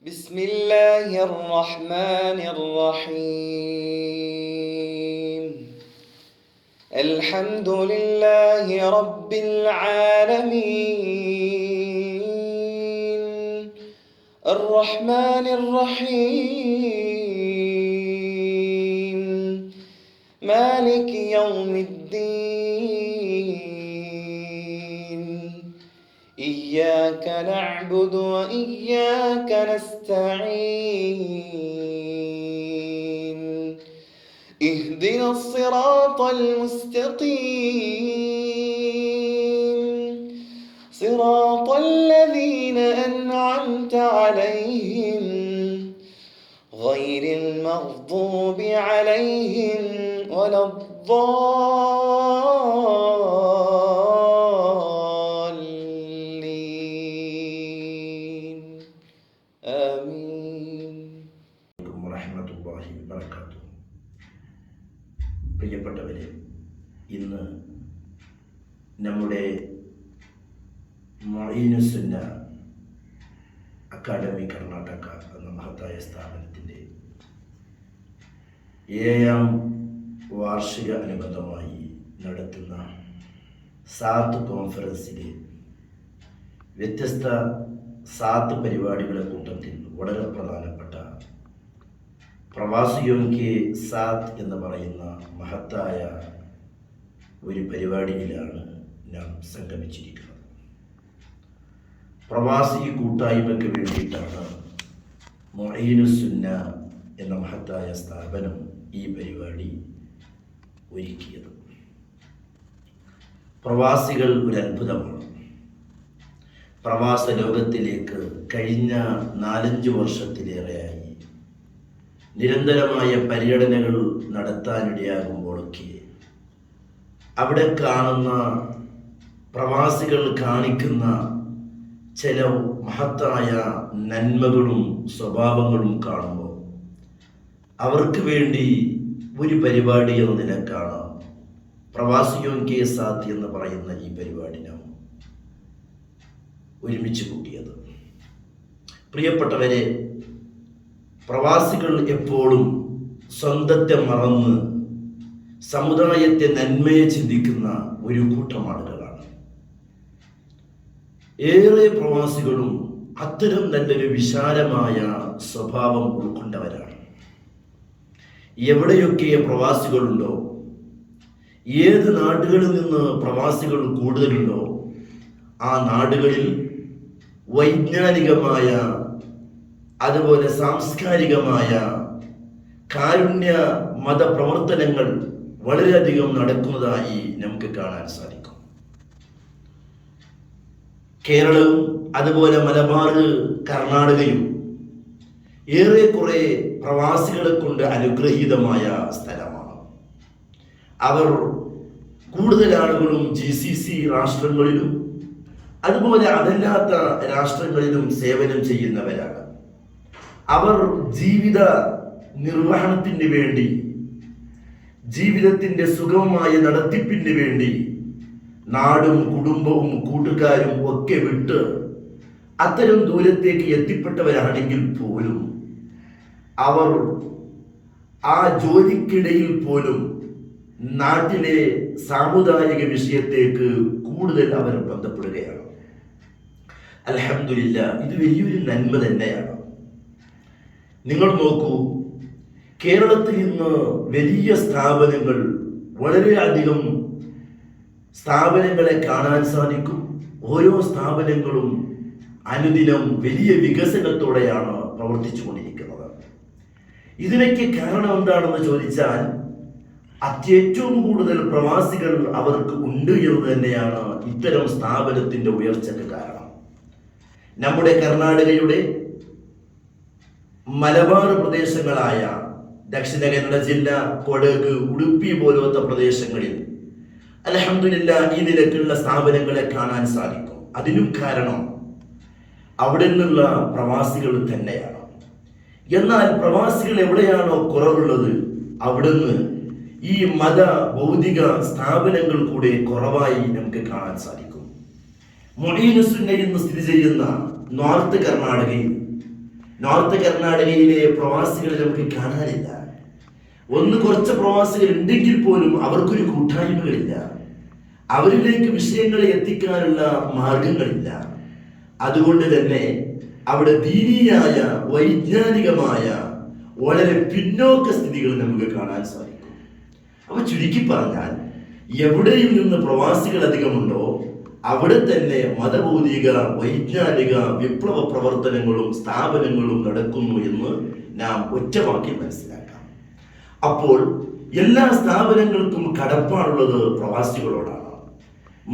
بسم الله الرحمن الرحيم الحمد لله رب العالمين الرحمن الرحيم مالك يوم الدين إياك نعبد وإياك نستعين اهدنا الصراط المستقيم صراط الذين أنعمت عليهم غير المغضوب عليهم ولا الضالين آمين. വറഹ്മത്തുള്ളാഹി വബറകാതുഹു. പ്രിയപ്പെട്ടവരെ, ഇന്ന് നമ്മുടെ മഈനുസ്സുന്ന അക്കാദമി കർണാടക എന്ന മഹത്തായ സ്ഥാപനത്തിൻ്റെ 7ാം വാർഷിക അനുബന്ധമായി നടത്തുന്ന സാത്ത് കോൺഫറൻസിലെ വ്യത്യസ്ത സാത്ത് പരിപാടികളെ കൂട്ടത്തിൽ വളരെ പ്രധാനപ്പെട്ട പ്രവാസിയോങ്കി സാത്ത് എന്ന് പറയുന്ന മഹത്തായ ഒരു പരിപാടിയിലാണ് നാം സംഗമിച്ചിരിക്കുന്നത്. പ്രവാസി കൂട്ടായ്മയ്ക്ക് വേണ്ടിയിട്ടാണ് മഈനുസ്സുന്ന എന്ന മഹത്തായ സ്ഥാപനം ഈ പരിപാടി ഒരുക്കിയത്. പ്രവാസികൾ ഒരു അത്ഭുതമാണ്. പ്രവാസ ലോകത്തിലേക്ക് കഴിഞ്ഞ 4-5 വർഷത്തിലേറെയായി നിരന്തരമായ പര്യടനങ്ങൾ നടത്താനിടയാകുമ്പോഴൊക്കെ അവിടെ കാണുന്ന പ്രവാസികൾ കാണിക്കുന്ന ചില മഹത്തായ നന്മകളും സ്വഭാവങ്ങളും കാണുമ്പോൾ അവർക്ക് വേണ്ടി ഒരു പരിപാടി എന്ന നിലക്കാണ് പ്രവാസിയോങ്കി സാത്ത് എന്ന് പറയുന്ന ഈ പരിപാടി നാം ഒരുമിച്ച് കൂട്ടിയത്. പ്രിയപ്പെട്ടവരെ, പ്രവാസികൾ എപ്പോഴും സ്വന്തത്തെ മറന്ന് സമുദായത്തെ നന്മയെ ചിന്തിക്കുന്ന ഒരു കൂട്ടം ആളുകളാണ്. ഏറെ പ്രവാസികളും അത്തരം നല്ലൊരു വിശാലമായ സ്വഭാവം ഉൾക്കൊണ്ടവരാണ്. എവിടെയൊക്കെ പ്രവാസികളുണ്ടോ, ഏത് നാടുകളിൽ നിന്ന് പ്രവാസികൾ കൂടുതലുണ്ടോ, ആ നാടുകളിൽ വൈജ്ഞാനികമായ അതുപോലെ സാംസ്കാരികമായ കാരുണ്യ മതപ്രവർത്തനങ്ങൾ വളരെയധികം നടക്കുന്നതായി നമുക്ക് കാണാൻ സാധിക്കും. കേരളവും അതുപോലെ മലബാർ, കർണാടകയും ഏറെക്കുറെ പ്രവാസികളെ കൊണ്ട് അനുഗ്രഹീതമായ സ്ഥലമാണ്. അവർ കൂടുതൽ ആളുകളും GCC രാഷ്ട്രങ്ങളിലും അതുപോലെ അതല്ലാത്ത രാഷ്ട്രങ്ങളിലും സേവനം ചെയ്യുന്നവരാണ്. അവർ ജീവിത നിർവഹണത്തിന് വേണ്ടി, ജീവിതത്തിൻ്റെ സുഗമമായ നടത്തിപ്പിന് വേണ്ടി നാടും കുടുംബവും കൂട്ടുകാരും ഒക്കെ വിട്ട് അത്തരം ദൂരത്തേക്ക് എത്തിപ്പെട്ടവരാണെങ്കിൽ പോലും അവർ ആ ജോലിക്കിടയിൽ പോലും നാട്ടിലെ സാമുദായിക വിഷയത്തേക്ക് കൂടുതൽ അവർ ബന്ധപ്പെടുകയാണ്. അൽഹംദുലില്ലാ, ഇത് വലിയൊരു നന്മ തന്നെയാണ്. നിങ്ങൾ നോക്കൂ, കേരളത്തിൽ ഇന്ന് വലിയ സ്ഥാപനങ്ങൾ, വളരെയധികം സ്ഥാപനങ്ങളെ കാണാൻ സാധിക്കും. ഓരോ സ്ഥാപനങ്ങളും അനുദിനം വലിയ വികസനത്തോടെയാണ് പ്രവർത്തിച്ചു കൊണ്ടിരിക്കുന്നത്. ഇതിനൊക്കെ കാരണം എന്താണെന്ന് ചോദിച്ചാൽ ഏറ്റവും കൂടുതൽ പ്രവാസികൾ അവർക്ക് ഉണ്ട് എന്ന് തന്നെയാണ് ഇത്തരം സ്ഥാപനത്തിന്റെ ഉയർച്ചയ്ക്ക് കാരണം. നമ്മുടെ കർണാടകയുടെ മലബാർ പ്രദേശങ്ങളായ ദക്ഷിണ കന്നഡ ജില്ല, കൊടക്, ഉടുപ്പി പോലത്തെ പ്രദേശങ്ങളിൽ അൽഹംദുലില്ലാ ഈ നിലക്കുള്ള സ്ഥാപനങ്ങളെ കാണാൻ സാധിക്കും. അതിനും കാരണം അവിടെ നിന്നുള്ള പ്രവാസികൾ തന്നെയാണ്. എന്നാൽ പ്രവാസികൾ എവിടെയാണോ കുറവുള്ളത്, അവിടുന്ന് ഈ മത ഭൗതിക സ്ഥാപനങ്ങൾ കൂടെ കുറവായി നമുക്ക് കാണാൻ സാധിക്കും. മൊഴീനുസുന്നയിൽ നിന്ന് സ്ഥിതി ചെയ്യുന്ന നോർത്ത് കർണാടകയിൽ നോർത്ത് കർണാടകയിലെ പ്രവാസികളെ നമുക്ക് കാണാനില്ല. കുറച്ച് പ്രവാസികൾ ഉണ്ടെങ്കിൽ പോലും അവർക്കൊരു കൂട്ടായ്മകളില്ല, അവരിലേക്ക് വിഷയങ്ങളെ എത്തിക്കാനുള്ള മാർഗങ്ങളില്ല. അതുകൊണ്ട് തന്നെ അവിടെ ദീനീയായ വൈജ്ഞാനികമായ വളരെ പിന്നോക്ക സ്ഥിതികൾ നമുക്ക് കാണാൻ സാധിക്കും. അപ്പൊ ചുരുക്കി പറഞ്ഞാൽ, എവിടെയും നിന്ന് പ്രവാസികൾ അധികമുണ്ടോ അവിടെ തന്നെ മതഭൗതിക വൈജ്ഞാനിക വിപ്ലവ പ്രവർത്തനങ്ങളും സ്ഥാപനങ്ങളും നടക്കുന്നു എന്ന് നാം ഒറ്റവാക്കി മനസ്സിലാക്കാം. അപ്പോൾ എല്ലാ സ്ഥാപനങ്ങൾക്കും കടപ്പാടുള്ളത് പ്രവാസികളോടാണ്.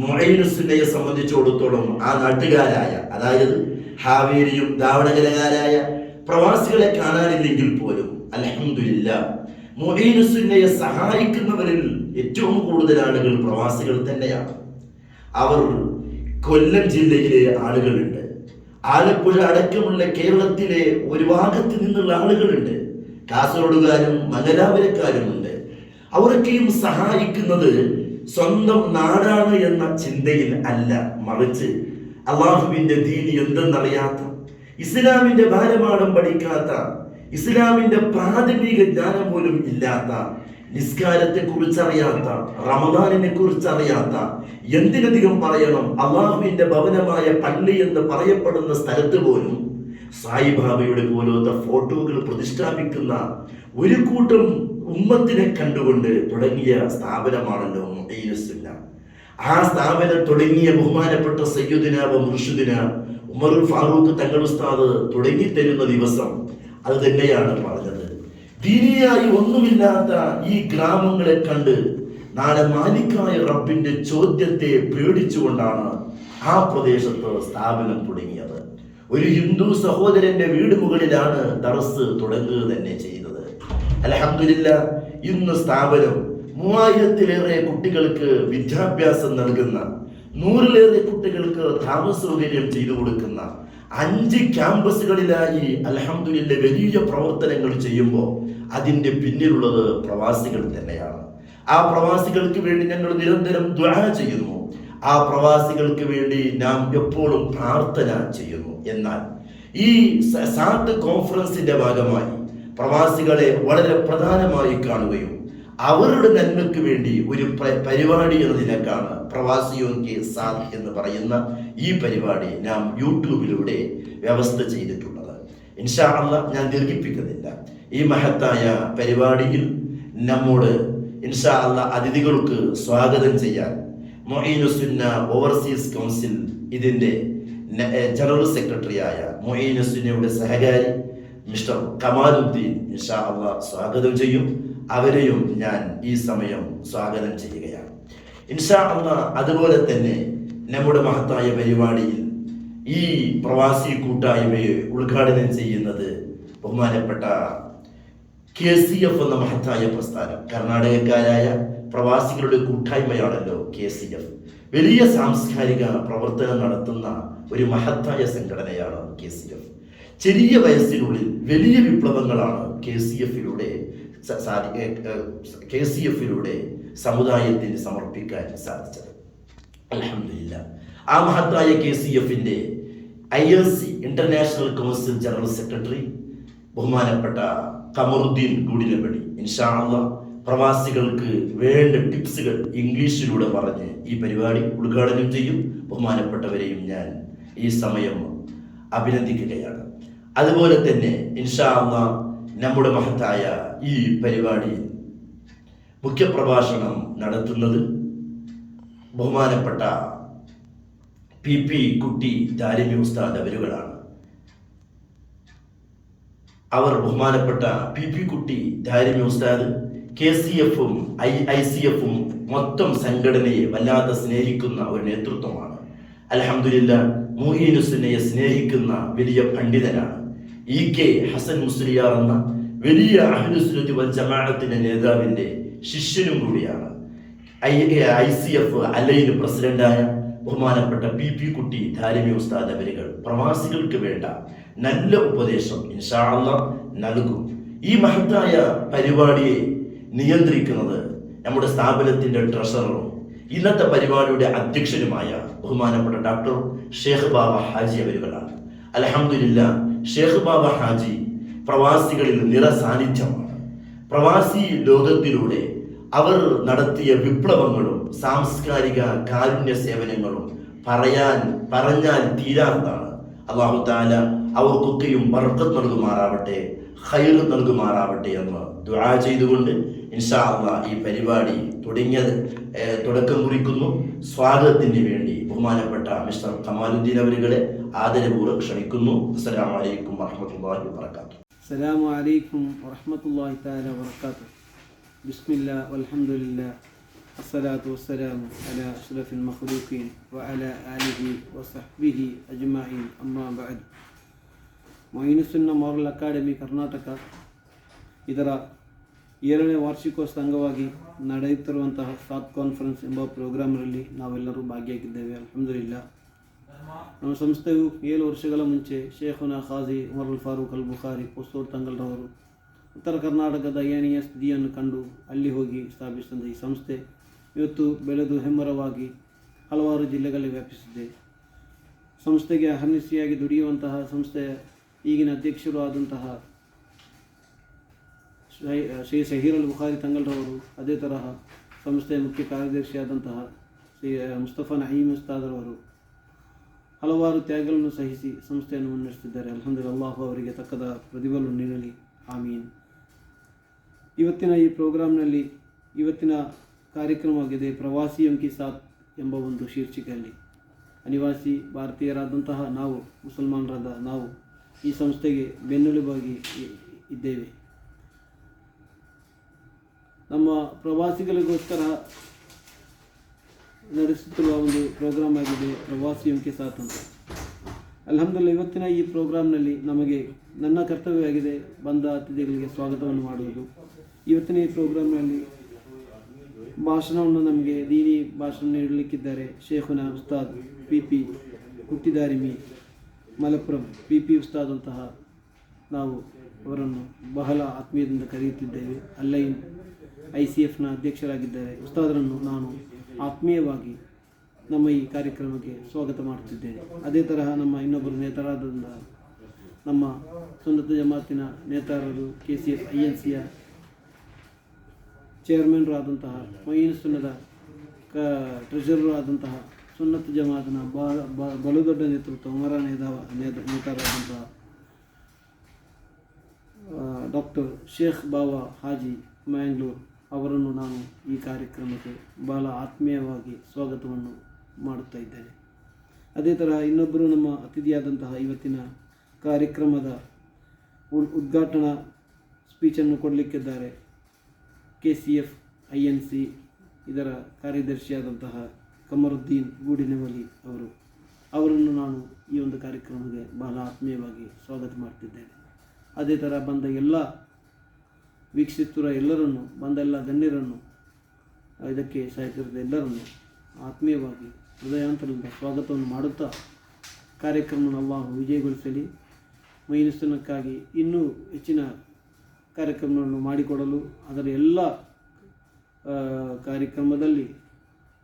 മുഈനുസ്സുന്നയെ സംബന്ധിച്ചിടത്തോളം ആ നാട്ടുകാരായ, അതായത് ഹാവേരിയും ധാവണകരകാരായ പ്രവാസികളെ കാണാനില്ലെങ്കിൽ പോലും അൽഹംദുലില്ലാഹ് മുഈനുസ്സുന്നയെ സഹായിക്കുന്നവരിൽ ഏറ്റവും കൂടുതൽ ആളുകൾ പ്രവാസികൾ തന്നെയാണ്. അവർ കൊല്ലം ജില്ലയിലെ ആളുകളുണ്ട്, ആലപ്പുഴ അടക്കമുള്ള കേരളത്തിലെ ഒരു ഭാഗത്ത് നിന്നുള്ള ആളുകളുണ്ട്, കാസർഗോഡുകാരും മംഗലാപുരക്കാരുമുണ്ട്. അവരൊക്കെയും സഹായിക്കുന്നത് സ്വന്തം നാടാണ് എന്ന ചിന്തയിൽ അല്ല, മറിച്ച് അള്ളാഹുവിന്റെ ദീൻ എന്തെന്നറിയാത്ത, ഇസ്ലാമിന്റെ ബാലപാഠം പഠിക്കാത്ത, ഇസ്ലാമിന്റെ പ്രാഥമിക ജ്ഞാനം പോലും ഇല്ലാത്ത, നിസ്കാരത്തെ കുറിച്ചറിയാത്ത, റമദാനിനെ കുറിച്ചറിയാത്ത, എന്തിനധികം പറയണം അള്ളാഹുവിന്റെ ഭവനമായ പള്ളി എന്ന് പറയപ്പെടുന്ന സ്ഥലത്ത് പോലും സായിബാബയുടെ പോലത്തെ ഫോട്ടോകൾ പ്രതിഷ്ഠാപിക്കുന്ന ഒരു കൂട്ടം ഉമ്മത്തിനെ കണ്ടുകൊണ്ട് തുടങ്ങിയ സ്ഥാപനമാണല്ലോ മുഈനുസ്സുന്ന. ആ സ്ഥാപനം തുടങ്ങിയ ബഹുമാനപ്പെട്ട സയ്യിദുന മുർഷിദുന ഉമറുൽ ഫാറൂഖ് തങ്ങൾ ഉസ്താദ് തുടങ്ങി തരുന്ന ദിവസം അത് തന്നെയാണ് പറഞ്ഞത്. ദീനിയായി ഒന്നുമില്ലാത്ത ഈ ഗ്രാമങ്ങളെ കണ്ട് നാളെ മാലിക്കായ റബ്ബിന്റെ ചോദ്യത്തെ പേടിച്ചുകൊണ്ടാണ് ആ പ്രദേശത്ത് സ്ഥാപനം തുടങ്ങിയത്. ഒരു ഹിന്ദു സഹോദരന്റെ വീട് മുകളിലാണ് ദർസ് തുടങ്ങുക തന്നെ ചെയ്തത്. അൽഹംദുലില്ലാഹ് ഇന്ന് സ്ഥാപനം 3000-ലേറെ കുട്ടികൾക്ക് വിദ്യാഭ്യാസം നൽകുന്ന, 100-ലേറെ കുട്ടികൾക്ക് താമസ സൗകര്യം ചെയ്തു കൊടുക്കുന്ന 5 ക്യാമ്പസുകളിലായി അൽഹംദുലില്ലാഹ് വലിയ പ്രവർത്തനങ്ങൾ ചെയ്യുമ്പോൾ അതിന്റെ പിന്നിലുള്ളത് പ്രവാസികൾ തന്നെയാണ്. ആ പ്രവാസികൾക്ക് വേണ്ടി ഞങ്ങൾ നിരന്തരം ദുആ ചെയ്യുന്നു. ആ പ്രവാസികൾക്ക് വേണ്ടി നാം എപ്പോഴും പ്രാർത്ഥന ചെയ്യുന്നു. എന്നാൽ ഈ സാത്ത് കോൺഫറൻസിന്റെ ഭാഗമായി പ്രവാസികളെ വളരെ പ്രധാനമായി കാണുകയും അവരുടെ നന്മയ്ക്ക് വേണ്ടി ഒരു പരിപാടി എന്ന നിലക്കാണ് പ്രവാസിയോൻ കെ സാത്ത് എന്ന് പറയുന്ന ഈ പരിപാടി നാം യൂട്യൂബിലൂടെ വ്യവസ്ഥ ചെയ്തിട്ടുള്ളത്. ഇൻഷാ അല്ലാഹ് ഞാൻ ദീർഘിപ്പിക്കുന്നില്ല. ഈ മഹത്തായ പരിപാടിയിൽ നമ്മോട് ഇൻഷാ അല്ലാഹ് അതിഥികൾക്ക് സ്വാഗതം ചെയ്യാൻ മുഈനുസ്സുന്ന ഓവർസീസ് കൗൺസിൽ ഇതിന്റെ ജനറൽ സെക്രട്ടറിയായ മുഈനുസ്സുന്നയുടെ സഹകാരി മിസ്റ്റർ കമാലുദ്ദീൻ ഇൻഷാ അല്ലാഹ് സ്വാഗതം ചെയ്യും. അവരെയും ഞാൻ ഈ സമയം സ്വാഗതം ചെയ്യുകയാണ് ഇൻഷാ അല്ലാഹ്. അതുപോലെ തന്നെ നമ്മുടെ മഹത്തായ പരിപാടിയിൽ ഈ പ്രവാസി കൂട്ടായ്മയെ ഉദ്ഘാടനം ചെയ്യുന്നത് ബഹുമാനപ്പെട്ട KCF എന്ന മഹത്തായ പ്രസ്ഥാനം, കർണാടകക്കാരായ പ്രവാസികളുടെ കൂട്ടായ്മയാണല്ലോ KCF. വലിയ സാംസ്കാരിക പ്രവർത്തനം നടത്തുന്ന ഒരു മഹത്തായ സംഘടനയാണ് KCF. ചെറിയ വയസ്സിനുള്ളിൽ വലിയ വിപ്ലവങ്ങളാണ് KCF-ലൂടെ സമുദായത്തിന് സമർപ്പിക്കാൻ സാധിച്ചത്. അൽഹംദുലില്ലാഹ് ആ മഹത്തായ KCF-ന്റെ ILC international council general secretary ബഹുമാനപ്പെട്ട കമറുദ്ദീൻ ഗുഡിലപടി ഇൻഷാ അല്ലാഹ് പ്രവാസികൾക്ക് വേണ്ട ടിപ്സുകൾ ഇംഗ്ലീഷിലൂടെ പറഞ്ഞ് ഈ പരിപാടി ഉദ്ഘാടനം ചെയ്യും. ബഹുമാനപ്പെട്ടവരെയും ഞാൻ ഈ സമയം അഭിനന്ദിക്കുകയാണ്. അതുപോലെ തന്നെ ഇൻഷാ അല്ലാഹ് നമ്മുടെ മഹത്തായ ഈ പരിപാടിയിൽ മുഖ്യപ്രഭാഷണം നടത്തുന്നത് ബഹുമാനപ്പെട്ട PP കുട്ടി ദാരിമി ഉസ്താദ് അവരുകളാണ്. അവർ ബഹുമാനപ്പെട്ട PP കുട്ടി ദാരിമി ഉസ്താദ് KCF-ഉം ICF-ഉം മൊത്തം സംഘടനയെ വല്ലാതെ സ്നേഹിക്കുന്ന ഒരു നേതൃത്വമാണ്. അൽഹംദുലില്ലാഹ് മുഈനുസ്സുന്നയെ സ്നേഹിക്കുന്ന വലിയ പണ്ഡിതനാണ്. EK ഹസൻ മുസ്ലിയാർ എന്ന വലിയ അഹ്ലുസുന്നത്തി വൽ ജമാഅത്തിന്റെ നേതാവിന്റെ ശിഷ്യനും കൂടിയാണ്. ICF അലൈൻ പ്രസിഡന്റായ ബഹുമാനപ്പെട്ട PP കുട്ടി ദാരിമി ഉസ്താദ് അവരുകൾ പ്രവാസികൾക്ക് വേണ്ട നല്ല ഉപദേശം ഇൻഷാ അല്ലാഹ് നൽകും. ഈ മഹത്തായ പരിപാടിയെ നിയന്ത്രിക്കുന്നത് നമ്മുടെ സ്ഥാപനത്തിന്റെ ട്രഷററും ഇന്നത്തെ പരിപാടിയുടെ അധ്യക്ഷനുമായ ബഹുമാനപ്പെട്ട ഡോക്ടർ ഷേഖ് ബാബ ഹാജി അവരുകളാണ്. അൽഹംദുലില്ലാഹ് ഷേഖ് ബാബ ഹാജി പ്രവാസികളിൽ നിറസാന്നിധ്യമാണ്. പ്രവാസി ലോകത്തിലൂടെ അവർ നടത്തിയ വിപ്ലവങ്ങളും സാംസ്കാരിക കാരുണ്യ സേവനങ്ങളും പറഞ്ഞാൽ തീരാത്തതാണ്. അല്ലാഹു തആല അവർക്കൊക്കെയും ബർക്കത്ത് നൽകുമാറാവട്ടെ, ഖൈർ നൽകുമാറാവട്ടെ എന്ന് ദുആ ചെയ്തുകൊണ്ട് ഇൻഷാ അല്ലാഹ് ഈ പരിപാടി തുടക്കം കുറിക്കുന്നു. സ്വാഗതത്തിന് വേണ്ടി ബഹുമാനപ്പെട്ട മിസ്റ്റർ കമാലുദ്ദീൻ അവരുകളെ ആദരപൂർവ്വം ക്ഷണിക്കുന്നു. അസ്സലാമു അലൈക്കും വറഹ്മത്തുള്ളാഹി വബറകാതുഹു. അസ്സലാമു അലൈക്കും വറഹ്മത്തുള്ളാഹി തആല വബറകാതുഹു. ബിസ്മില്ലാ വൽഹംദുലില്ലാ അസ്സലാത്തു വസ്സലാമു അലാ അഷ്റഫിൽ മഖ്ലൂഖീൻ വഅലാ ആലിഹി വസഹ്ബിഹി അജ്മഈൻ. ಅಮ್ಮಾ ಬಅದ್. ಮೊಯಿನುಸುನ್ನ ಮಾರಲ್ ಅಕಾಡೆಮಿ ಕರ್ನಾಟಕ ಇದರ 7ನೇ ವಾರ್ಷಿಕೋತ್ಸವ ಅಂಗವಾಗಿ ನಡೆಯುತ್ತಿರುವಂತಹ ಸಾತ್ ಕಾನ್ಫರೆನ್ಸ್ ಎಂಬ ಪ್ರೋಗ್ರಾಮ್ನಲ್ಲಿ ನಾವೆಲ್ಲರೂ ಭಾಗಿಯಾಗಿದ್ದೇವೆ. ಅಲ್ಹಮ್ದುಲಿಲ್ಲಾ. ನಮ್ಮ ಸಂಸ್ಥೆಯು 7 ವರ್ಷಗಳ ಮುಂಚೆ ಶೇಖುನಾ ಖಾಜಿ ಉಮರುಲ್ ಫಾರೂಕ್ ಅಲ್ ಬುಖಾರಿ ಪೊಸ್ತೂರ್ ತಂಗಲ್ರವರು ಉತ್ತರ ಕರ್ನಾಟಕದ ದಯನೀಯ ಸ್ಥಿತಿಯನ್ನು ಕಂಡು ಅಲ್ಲಿ ಹೋಗಿ ಸ್ಥಾಪಿಸಿದ ಈ ಸಂಸ್ಥೆ ಇವತ್ತು ಬೆಳೆದು ಹೆಮ್ಮರವಾಗಿ ಹಲವಾರು ಜಿಲ್ಲೆಗಳಲ್ಲಿ ವ್ಯಾಪಿಸಿದೆ. ಸಂಸ್ಥೆಗೆ ಅಹರ್ನಿಶಿಯಾಗಿ ದುಡಿಯುವಂತಹ ಸಂಸ್ಥೆಯ ಈಗಿನ ಅಧ್ಯಕ್ಷರು ಆದಂತಹ ಶ್ರೀ ಶಹೀರ್ ಅಲ್ ಬುಖಾರಿ ತಂಗಲ್ರವರು, ಅದೇ ತರಹ ಸಂಸ್ಥೆಯ ಮುಖ್ಯ ಕಾರ್ಯದರ್ಶಿಯಾದಂತಹ ಶ್ರೀ ಮುಸ್ತಫಾ ನಯೀಮ್ ಉಸ್ತಾದರವರು ಹಲವಾರು ತ್ಯಾಗಗಳನ್ನು ಸಹಿಸಿ ಸಂಸ್ಥೆಯನ್ನು ಮುನ್ನಡೆಸುತ್ತಿದ್ದಾರೆ. ಅಲ್ಹಮ್ದುಲಿಲ್ಲಾಹ್. ಅಲ್ಲಾಹು ಅವರಿಗೆ ತಕ್ಕದ ಪ್ರತಿಫಲ ನೀಡಲಿ, ಆಮೀನ್. ಇವತ್ತಿನ ಈ ಪ್ರೋಗ್ರಾಂನಲ್ಲಿ ಇವತ್ತಿನ ಕಾರ್ಯಕ್ರಮವಾಗಿದೆ ಪ್ರವಾಸಿಯೋಂ ಕಿ ಸಾಥ್ ಎಂಬ ಒಂದು ಶೀರ್ಷಿಕೆಯಲ್ಲಿ. ಅನಿವಾಸಿ ಭಾರತೀಯರಾದಂತಹ ನಾವು, ಮುಸಲ್ಮಾನರಾದ ನಾವು ಈ ಸಂಸ್ಥೆಗೆ ಬೆನ್ನೆಲುಬಾಗಿ ಇದ್ದೇವೆ. ನಮ್ಮ ಪ್ರವಾಸಿಗಳಿಗೋಸ್ಕರ ನಡೆಸುತ್ತಿರುವ ಒಂದು ಪ್ರೋಗ್ರಾಮ್ ಆಗಿದೆ ಪ್ರವಾಸಿಯೋಂ ಕಿ ಸಾಥ್ ಅಂತ. ಅಲ್ಹಮ್ದುಲಿಲ್ಲಾಹ್. ಇವತ್ತಿನ ಈ ಪ್ರೋಗ್ರಾಮ್ನಲ್ಲಿ ನನ್ನ ಕರ್ತವ್ಯವಾಗಿದೆ ಬಂದ ಅತಿಥಿಗಳಿಗೆ ಸ್ವಾಗತವನ್ನು ಮಾಡುವುದು. ಇವತ್ತಿನ ಈ ಪ್ರೋಗ್ರಾಮ್ನಲ್ಲಿ ಭಾಷಣವನ್ನು ನಮಗೆ ದೀನಿ ಭಾಷಣ ನೀಡಲಿಕ್ಕಿದ್ದಾರೆ ಶೇಖುನಾ ಉಸ್ತಾದ್ PP ಹುಟ್ಟಿದಾರಿಮಿ ಮಲಪ್ಪುರಂ PP ಉಸ್ತಾದ್ ಅಂತಹ ನಾವು ಅವರನ್ನು ಬಹಳ ಆತ್ಮೀಯದಿಂದ ಕರೆಯುತ್ತಿದ್ದೇವೆ. ಅಲ್ಲೈನ್ ICFನ ಅಧ್ಯಕ್ಷರಾಗಿದ್ದಾರೆ. ಉಸ್ತಾದರನ್ನು ನಾನು ಆತ್ಮೀಯವಾಗಿ ನಮ್ಮ ಈ ಕಾರ್ಯಕ್ರಮಕ್ಕೆ ಸ್ವಾಗತ ಮಾಡುತ್ತಿದ್ದೇನೆ. ಅದೇ ತರಹ ನಮ್ಮ ಇನ್ನೊಬ್ಬರು ನೇತಾರರಾದ ನಮ್ಮ ಸುನ್ನತ್ ಜಮಾತಿನ ನೇತಾರರು KCF INCಯ ಚೇರ್ಮನ್ರು ಆದಂತಹ ಮೊಯಿನ್ ಸುನ್ನದ ಟ್ರೆಜರರು ಆದಂತಹ ಸುನ್ನತ್ ಜಮಾತಿನ ಬಲು ದೊಡ್ಡ ನೇತೃತ್ವ ಉಮರ ನೇತಾರರಾದಂತಹ ಡಾಕ್ಟರ್ ಶೇಖ್ ಬಾಬಾ ಹಾಜಿ ಮ್ಯಾಂಗ್ಳೂರ್ ಅವರನ್ನು ನಾನು ಈ ಕಾರ್ಯಕ್ರಮಕ್ಕೆ ಬಹಳ ಆತ್ಮೀಯವಾಗಿ ಸ್ವಾಗತವನ್ನು ಮಾಡುತ್ತಾ ಇದ್ದೇನೆ. ಅದೇ ತರಹ ಇನ್ನೊಬ್ಬರು ನಮ್ಮ ಅತಿಥಿಯಾದಂತಹ ಇವತ್ತಿನ ಕಾರ್ಯಕ್ರಮದ ಉದ್ಘಾಟನಾ ಸ್ಪೀಚನ್ನು ಕೊಡಲಿಕ್ಕಿದ್ದಾರೆ KCF INC ಇದರ ಕಾರ್ಯದರ್ಶಿಯಾದಂತಹ ಕಮರುದ್ದೀನ್ ಗೂಡಿನವಲಿ ಅವರನ್ನು ನಾನು ಈ ಒಂದು ಕಾರ್ಯಕ್ರಮಕ್ಕೆ ಬಹಳ ಆತ್ಮೀಯವಾಗಿ ಸ್ವಾಗತ ಮಾಡ್ತಿದ್ದೇನೆ. ಅದೇ ಥರ ಬಂದ ಎಲ್ಲ ವೀಕ್ಷಿಸುತ್ತಿರುವ ಎಲ್ಲರನ್ನು, ಬಂದ ಎಲ್ಲ ಗಣ್ಯರನ್ನು, ಇದಕ್ಕೆ ಸಹಕರಿಸಿದ ಎಲ್ಲರನ್ನು ಆತ್ಮೀಯವಾಗಿ ಹೃದಯಾಂತರದಿಂದ ಸ್ವಾಗತವನ್ನು ಮಾಡುತ್ತಾ ಕಾರ್ಯಕ್ರಮವನ್ನು ಅಲ್ಲಾಹು ವಿಜಯಗೊಳಿಸಲಿ. ಮೊಯಿನುಸ್ತಾನಕ್ಕಾಗಿ ಇನ್ನೂ ಹೆಚ್ಚಿನ ಕಾರ್ಯಕ್ರಮಗಳನ್ನು ಮಾಡಿಕೊಡಲು, ಅದರ ಎಲ್ಲ ಕಾರ್ಯಕ್ರಮದಲ್ಲಿ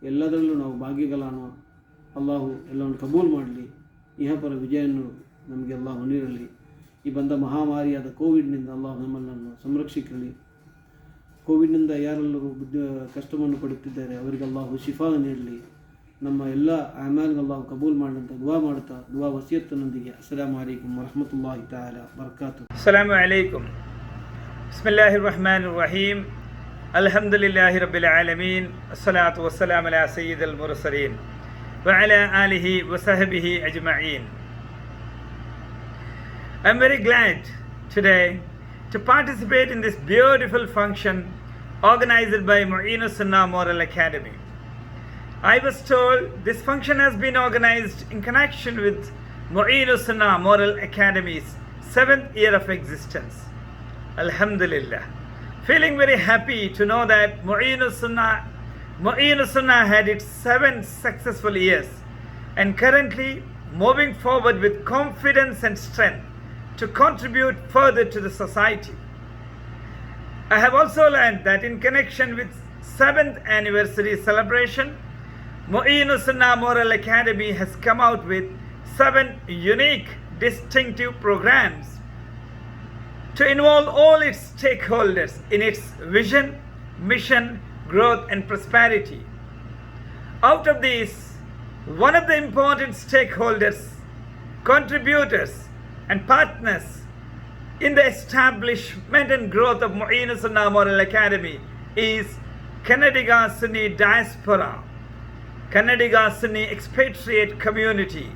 ಎಲ್ಲದರಲ್ಲೂ ನಾವು ಭಾಗಿಗಳಾಗುವ ಅಲ್ಲಾಹು ಎಲ್ಲವನ್ನು ಕಬೂಲ್ ಮಾಡಲಿ. ಇಹಪರ ವಿಜಯವನ್ನು ನಮಗೆ ಅಲ್ಲಾಹು ನೀಡಲಿ. ಈ ಬಂದ ಮಹಾಮಾರಿಯಾದ ಕೋವಿಡ್ನಿಂದ ಅಲ್ಲಾಹು ನಮ್ಮನ್ನು ಸಂರಕ್ಷಿಸಲಿ. ಕೋವಿಡ್ನಿಂದ ಯಾರೆಲ್ಲರೂ ಕಷ್ಟವನ್ನು ಪಡುತ್ತಿದ್ದಾರೆ ಅವರಿಗೆ ಅಲ್ಲಾಹು ಶಿಫಾ ನೀಡಲಿ. ನಮ್ಮ ಎಲ್ಲ ಅಮಾಲ್ನ ಅಲ್ಲಾಹು ಕಬೂಲ್ ಮಾಡಂತ ದುವಾ ವಸಿಯತ್ತಿನೊಂದಿಗೆ ಅಸ್ಸಲಾಮು ಅಲೈಕುಂ ವರಹ್ಮತುಲ್ಲಾಹಿ ತಆಲಾ ಬರಕಾತು. ಅಸ್ಸಲಾಮು ಅಲೈಕುಂ. ಬಿಸ್ಮಿಲ್ಲಾಹಿರ್ ರಹ್ಮಾನಿರ್ ರಹೀಮ್. ಅಲ್ಹಮ್ದುಲಿಲ್ಲಾಹಿ ರಬ್ಬಿಲ್ ಆಲಮೀನ್. ಅಸ್ಸಲಾತು ವಸ್ಸಲಾಮು ಅಲಾ ಸಯ್ಯಿದಿಲ್ ಮುರ್ಸಲೀನ್ ವ ಅಲಾ ಆಲಿಹಿ ವ ಸಹಬಿಹಿ ಅಜ್ಮഈನ್. I'm very glad today to participate in this beautiful function organized by Mu'inus Sunnah Moral Academy. I was told this function has been organized in connection with Mu'inus Sunnah Moral Academy's 7th year of existence. Alhamdulillah. Feeling very happy to know that Mu'inus Sunnah had its 7 successful years and currently moving forward with confidence and strength to contribute further to the society. I have also learned that in connection with 7th anniversary celebration, Mu'inus Sunnah Moral Academy has come out with 7 unique distinctive programs to involve all its stakeholders in its vision, mission, growth, and prosperity. Out of these, one of the important stakeholders, contributors, and partners in the establishment and growth of Mu'in Sunnah Moral Academy is Kannadiga Sunni Diaspora, Kannadiga Sunni expatriate community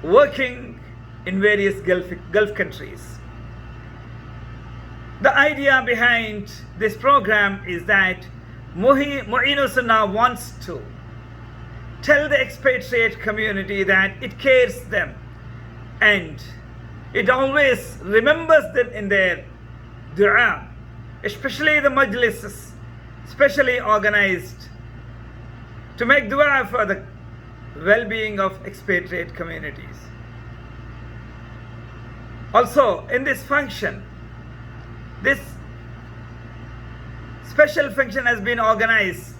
working in various Gulf countries. The idea behind this program is that Mu'in Sunnah wants to tell the expatriate community that it cares them and it always remembers them in their dua, especially the majlises, specially organized to make dua for the well-being of expatriate communities. Also, in this function, this special function has been organized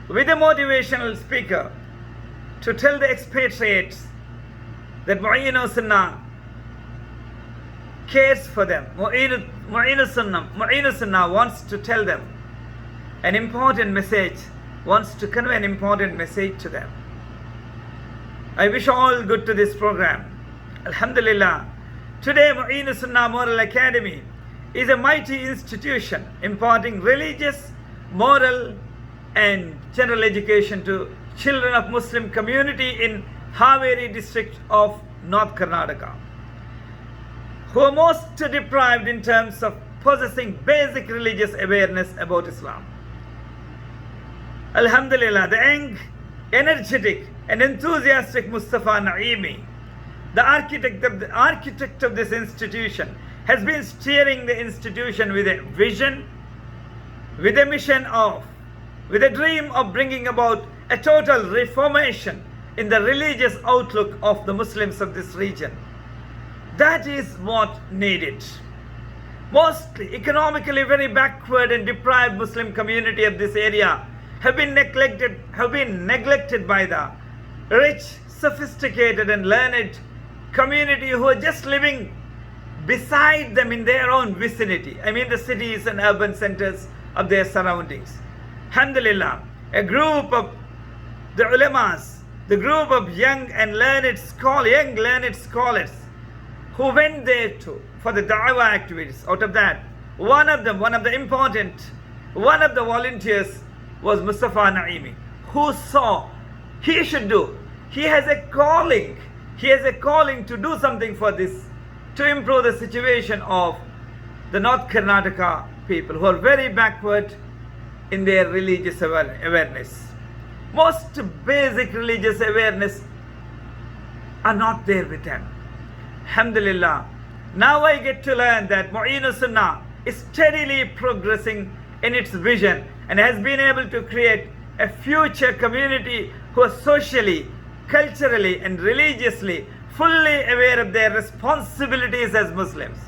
with a motivational speaker to tell the expatriates that Mu'in Sunnah cares for them. Mu'in Sunnah wants to tell them an important message, wants to convey an important message to them. I wish all good to this program. Alhamdulillah. Today, Mu'in Sunnah Moral Academy is a mighty institution imparting religious, moral, and general education to children of Muslim community in Haveri district of North Karnataka, who are most deprived in terms of possessing basic religious awareness about Islam. Alhamdulillah, the young, energetic, and enthusiastic Mustafa Naimi, the architect of this institution, has been steering the institution with a vision, with a mission of, with a dream of bringing about a total reformation in the religious outlook of the Muslims of this region. That is what needed. Mostly economically very backward and deprived Muslim community of this area have been neglected by the rich, sophisticated, and learned community who are just living beside them in their own vicinity. I mean the cities and urban centers of their surroundings. Alhamdulillah, a group of the ulamas, the group of young learned scholars who went there for the da'wah activities. Out of that, one of the volunteers was Mustafa Naimi, who saw he should do. He has a calling to do something for this, to improve the situation of the North Karnataka people who are very backward in their religious awareness. Most basic religious awareness are not there with them. Alhamdulillah. Now I get to learn that Mu'in Sunnah is steadily progressing in its vision and has been able to create a future community who are socially, culturally, and religiously fully aware of their responsibilities as Muslims.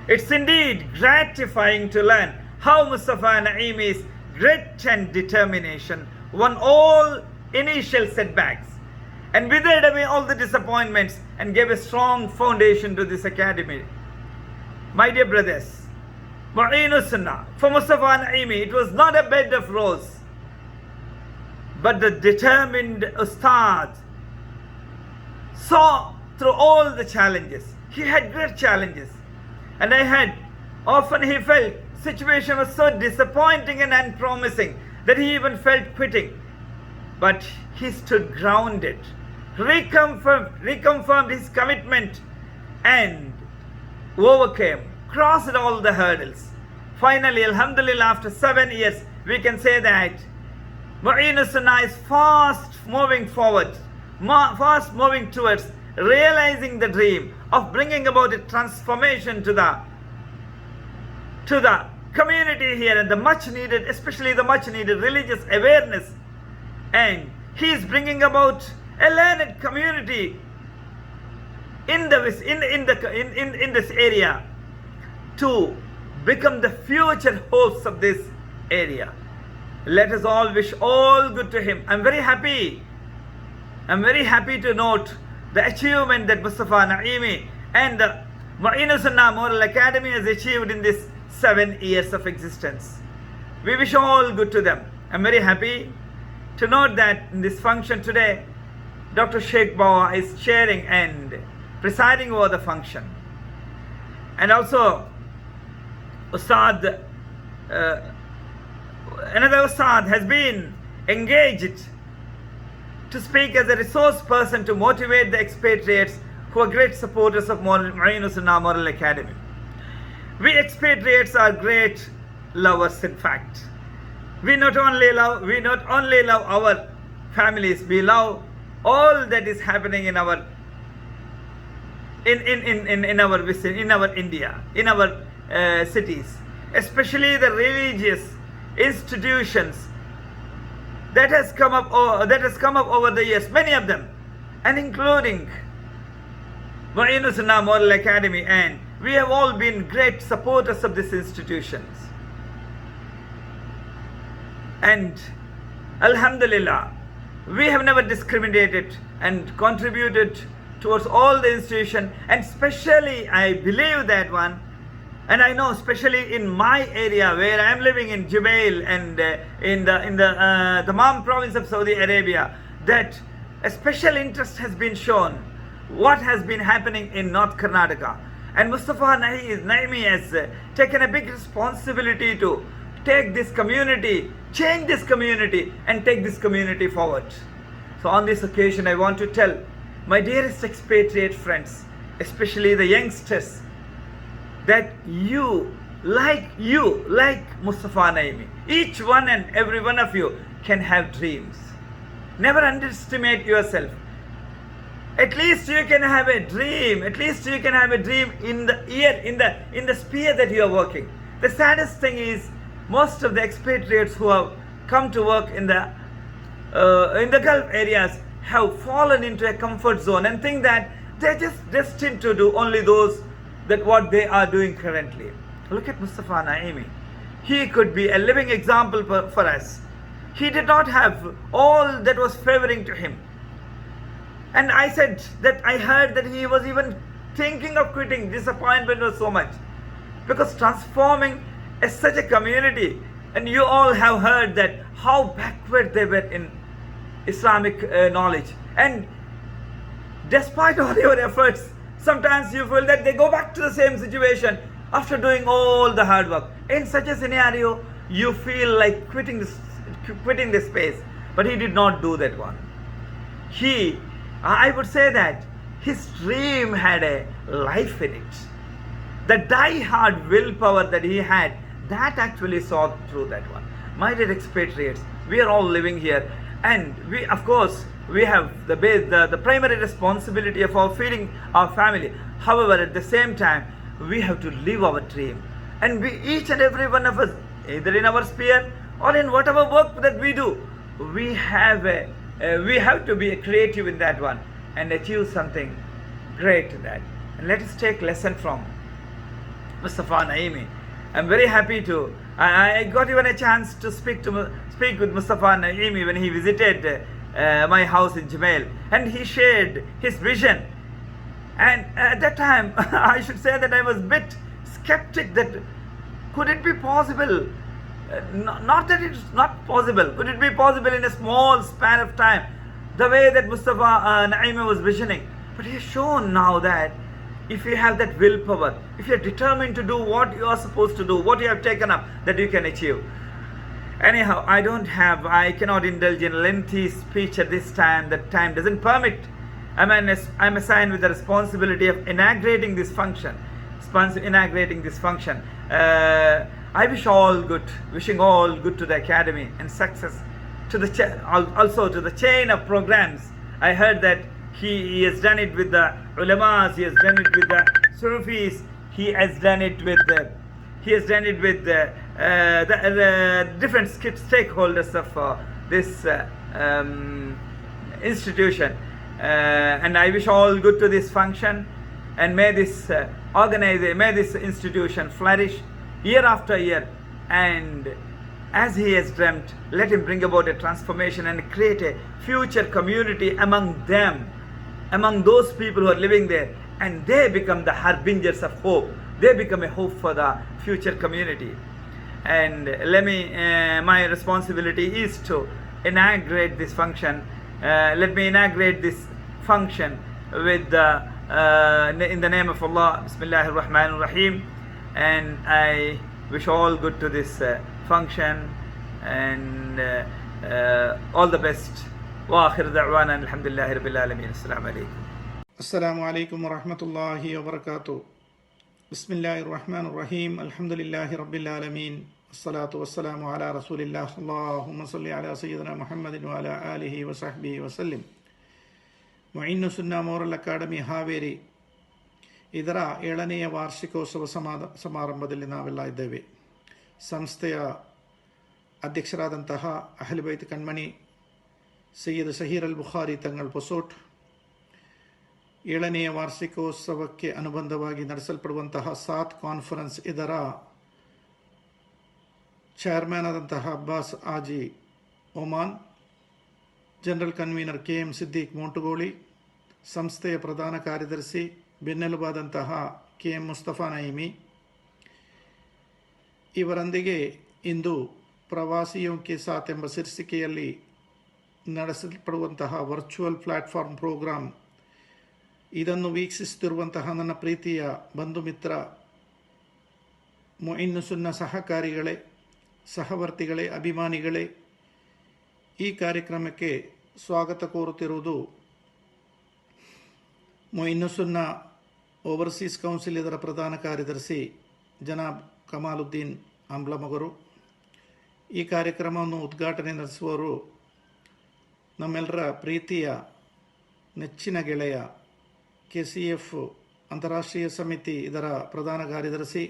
It's indeed gratifying to learn how Mustafa Naimi's grit and determination won all initial setbacks and withered away all the disappointments and gave a strong foundation to this academy. My dear brothers, Mu'in Sunnah, for Mustafa Naimi, it was not a bed of roses, but the determined Ustad saw through all the challenges. He had great challenges, and often he felt situation was so disappointing and unpromising that he even felt quitting. But he stood grounded, reconfirmed his commitment, and crossed all the hurdles. Finally, alhamdulillah, after 7 years, we can say that Mu'in Sunnah is fast moving towards realizing the dream of bringing about a transformation to the community here, and the much needed, especially the much needed religious awareness. And he is bringing about a learned community in this area to become the future hopes of this area. Let us all wish all good to him. I'm very happy to note the achievement that Mustafa Naimi and the Mu'in Sunnah Moral Academy has achieved in this 7 years of existence. We wish all good to them. I'm very happy to note that in this function today, Dr. Sheikh Bawa is chairing and presiding over the function. And also, Ustad, another Ustad has been engaged to speak as a resource person to motivate the expatriates who are great supporters of Mu'in Sunnah Moral Academy. We expatriates are great lovers, in fact. We not only love our families, we love all that is happening in our India, in our cities, especially the religious institutions that has come up over the years, many of them, and including Mu'in Sunnah Moral Academy, and we have all been great supporters of these institutions. And Alhamdulillah, we have never discriminated and contributed towards all the institutions, and especially I believe that one, and I know especially in my area where I am living in Jubail and in the Dammam province of Saudi Arabia, that a special interest has been shown what has been happening in North Karnataka, and Mustafa Naimi has taken a big responsibility to take this community, change this community, and take this community forward. So on this occasion, I want to tell my dearest expatriate friends, especially the youngsters, that you, like Mustafa Naimi, each one and every one of you can have dreams. Never underestimate yourself. At least you can have a dream. At least you can have a dream in the sphere that you are working. The saddest thing is, most of the expatriates who have come to work in the Gulf areas have fallen into a comfort zone and think that they're just destined to do only those that what they are doing currently. Look at Mustafa Naimi. He could be a living example for us. He did not have all that was favoring to him. And I said that I heard that he was even thinking of quitting. Disappointment was so much. Because transforming such a community, and you all have heard that how backward they were in Islamic knowledge, and despite all your efforts, sometimes you feel that they go back to the same situation after doing all the hard work. In such a scenario, you feel like quitting this space, but he did not do that one. I would say that his dream had a life in it. The die-hard willpower that he had, that actually saw through that one. My dear expatriates, we are all living here, and we, of course, we have the primary responsibility of feeding our family. However, at the same time, we have to live our dream, and we, each and every one of us, either in our sphere or in whatever work that we do, we have to be creative in that one and achieve something great in that. And let us take lesson from Mustafa Naimi. I'm very happy to. I got even a chance to speak with Mustafa Naimi when he visited my house in Jubail, and he shared his vision. And at that time, I should say that I was a bit skeptic that could it be possible? Not that it's not possible. Could it be possible in a small span of time, the way that Mustafa Naimi was visioning? But he has shown now that if you have that willpower, if you are determined to do what you are supposed to do, what you have taken up, that you can achieve. Anyhow, I cannot indulge in a lengthy speech at this time. That time doesn't permit. I'm assigned with the responsibility of inaugurating this function. I wishing all good to the academy and success also to the chain of programs. I heard that he has done it with the ulamas, he has done it with the Sufis, he has done it with the different stakeholders of this institution. And I wish all good to this function, and may this institution flourish year after year, and as he has dreamt, let him bring about a transformation and create a future community among them. among those people who are living there, and they become the harbingers of hope. They become a hope for the future community. And my responsibility is to inaugurate this function. Let me inaugurate this function with in the name of Allah. Bismillahir Rahmanir Rahim. And I wish all good to this function, and all the best. Wa akhir da'wana alhamdulillahi rabbil alamin. Assalamu alaikum. Assalamu alaikum wa rahmatullahi wa barakatuh. Bismillahir Rahmanir Rahim. Alhamdulillahi rabbil alamin. Assalatu wassalamu ala rasulillah. Allahumma salli ala sayyidina Muhammadin wa ala alihi wa sahbihi wa sallim. Mu'innu Sunnah Moral Academy Haveri ಇದರ 7ನೇ ವಾರ್ಷಿಕೋತ್ಸವ ಸಮಾರಂಭದಲ್ಲಿ ನಾವೆಲ್ಲ ಇದ್ದೇವೆ. ಸಂಸ್ಥೆಯ ಅಧ್ಯಕ್ಷರಾದಂತಹ ಅಹ್ಲ್ ಬೈತ್ ಕಣ್ಮಣಿ ಸಯ್ಯದ್ ಶಹೀರ್ ಅಲ್ ಬುಖಾರಿ ತಂಗಳ್ ಪೊಸೋಟ್ 7ನೇ ವಾರ್ಷಿಕೋತ್ಸವಕ್ಕೆ ಅನುಬಂಧವಾಗಿ ನಡೆಸಲ್ಪಡುವಂತಹ ಸಾತ್ conference ಇದರ chairman ಆದಂತಹ Abbas Haji Oman, general convener KM Siddique Montugoli, ಸಂಸ್ಥೆಯ ಪ್ರಧಾನ ಕಾರ್ಯದರ್ಶಿ ಬೆನ್ನೆಲುಬಾದಂತಹ KM ಮುಸ್ತಫಾ ನೈಮಿ ಇವರೊಂದಿಗೆ ಇಂದು ಪ್ರವಾಸಿಯೋ ಕೆ ಸಾಥ್ ಎಂಬ ಶೀರ್ಷಿಕೆಯಲ್ಲಿ ನಡೆಸಲ್ಪಡುವಂತಹ ವರ್ಚುವಲ್ ಪ್ಲಾಟ್ಫಾರ್ಮ್ ಪ್ರೋಗ್ರಾಂ, ಇದನ್ನು ವೀಕ್ಷಿಸುತ್ತಿರುವಂತಹ ನನ್ನ ಪ್ರೀತಿಯ ಬಂಧು ಮಿತ್ರ ಮುಇನ್ನು ಸುನ್ನ ಸಹಕಾರಿಗಳೇ, ಸಹವರ್ತಿಗಳೇ, ಅಭಿಮಾನಿಗಳೇ, ಈ ಕಾರ್ಯಕ್ರಮಕ್ಕೆ ಸ್ವಾಗತ ಕೋರುತ್ತಿರುವುದು ಮುಇನ್ನು ಸುನ್ನ ಓವರ್ಸೀಸ್ ಕೌನ್ಸಿಲ್ ಇದರ ಪ್ರಧಾನ ಕಾರ್ಯದರ್ಶಿ ಜನಾಬ್ ಕಮಾಲುದ್ದೀನ್ ಅಂಬ್ಲಮಗರು. ಈ ಕಾರ್ಯಕ್ರಮವನ್ನು ಉದ್ಘಾಟನೆ ನಡೆಸುವವರು ನಮ್ಮೆಲ್ಲರ ಪ್ರೀತಿಯ ನೆಚ್ಚಿನ ಗೆಳೆಯ KCF ಅಂತಾರಾಷ್ಟ್ರೀಯ ಸಮಿತಿ ಇದರ ಪ್ರಧಾನ ಕಾರ್ಯದರ್ಶಿ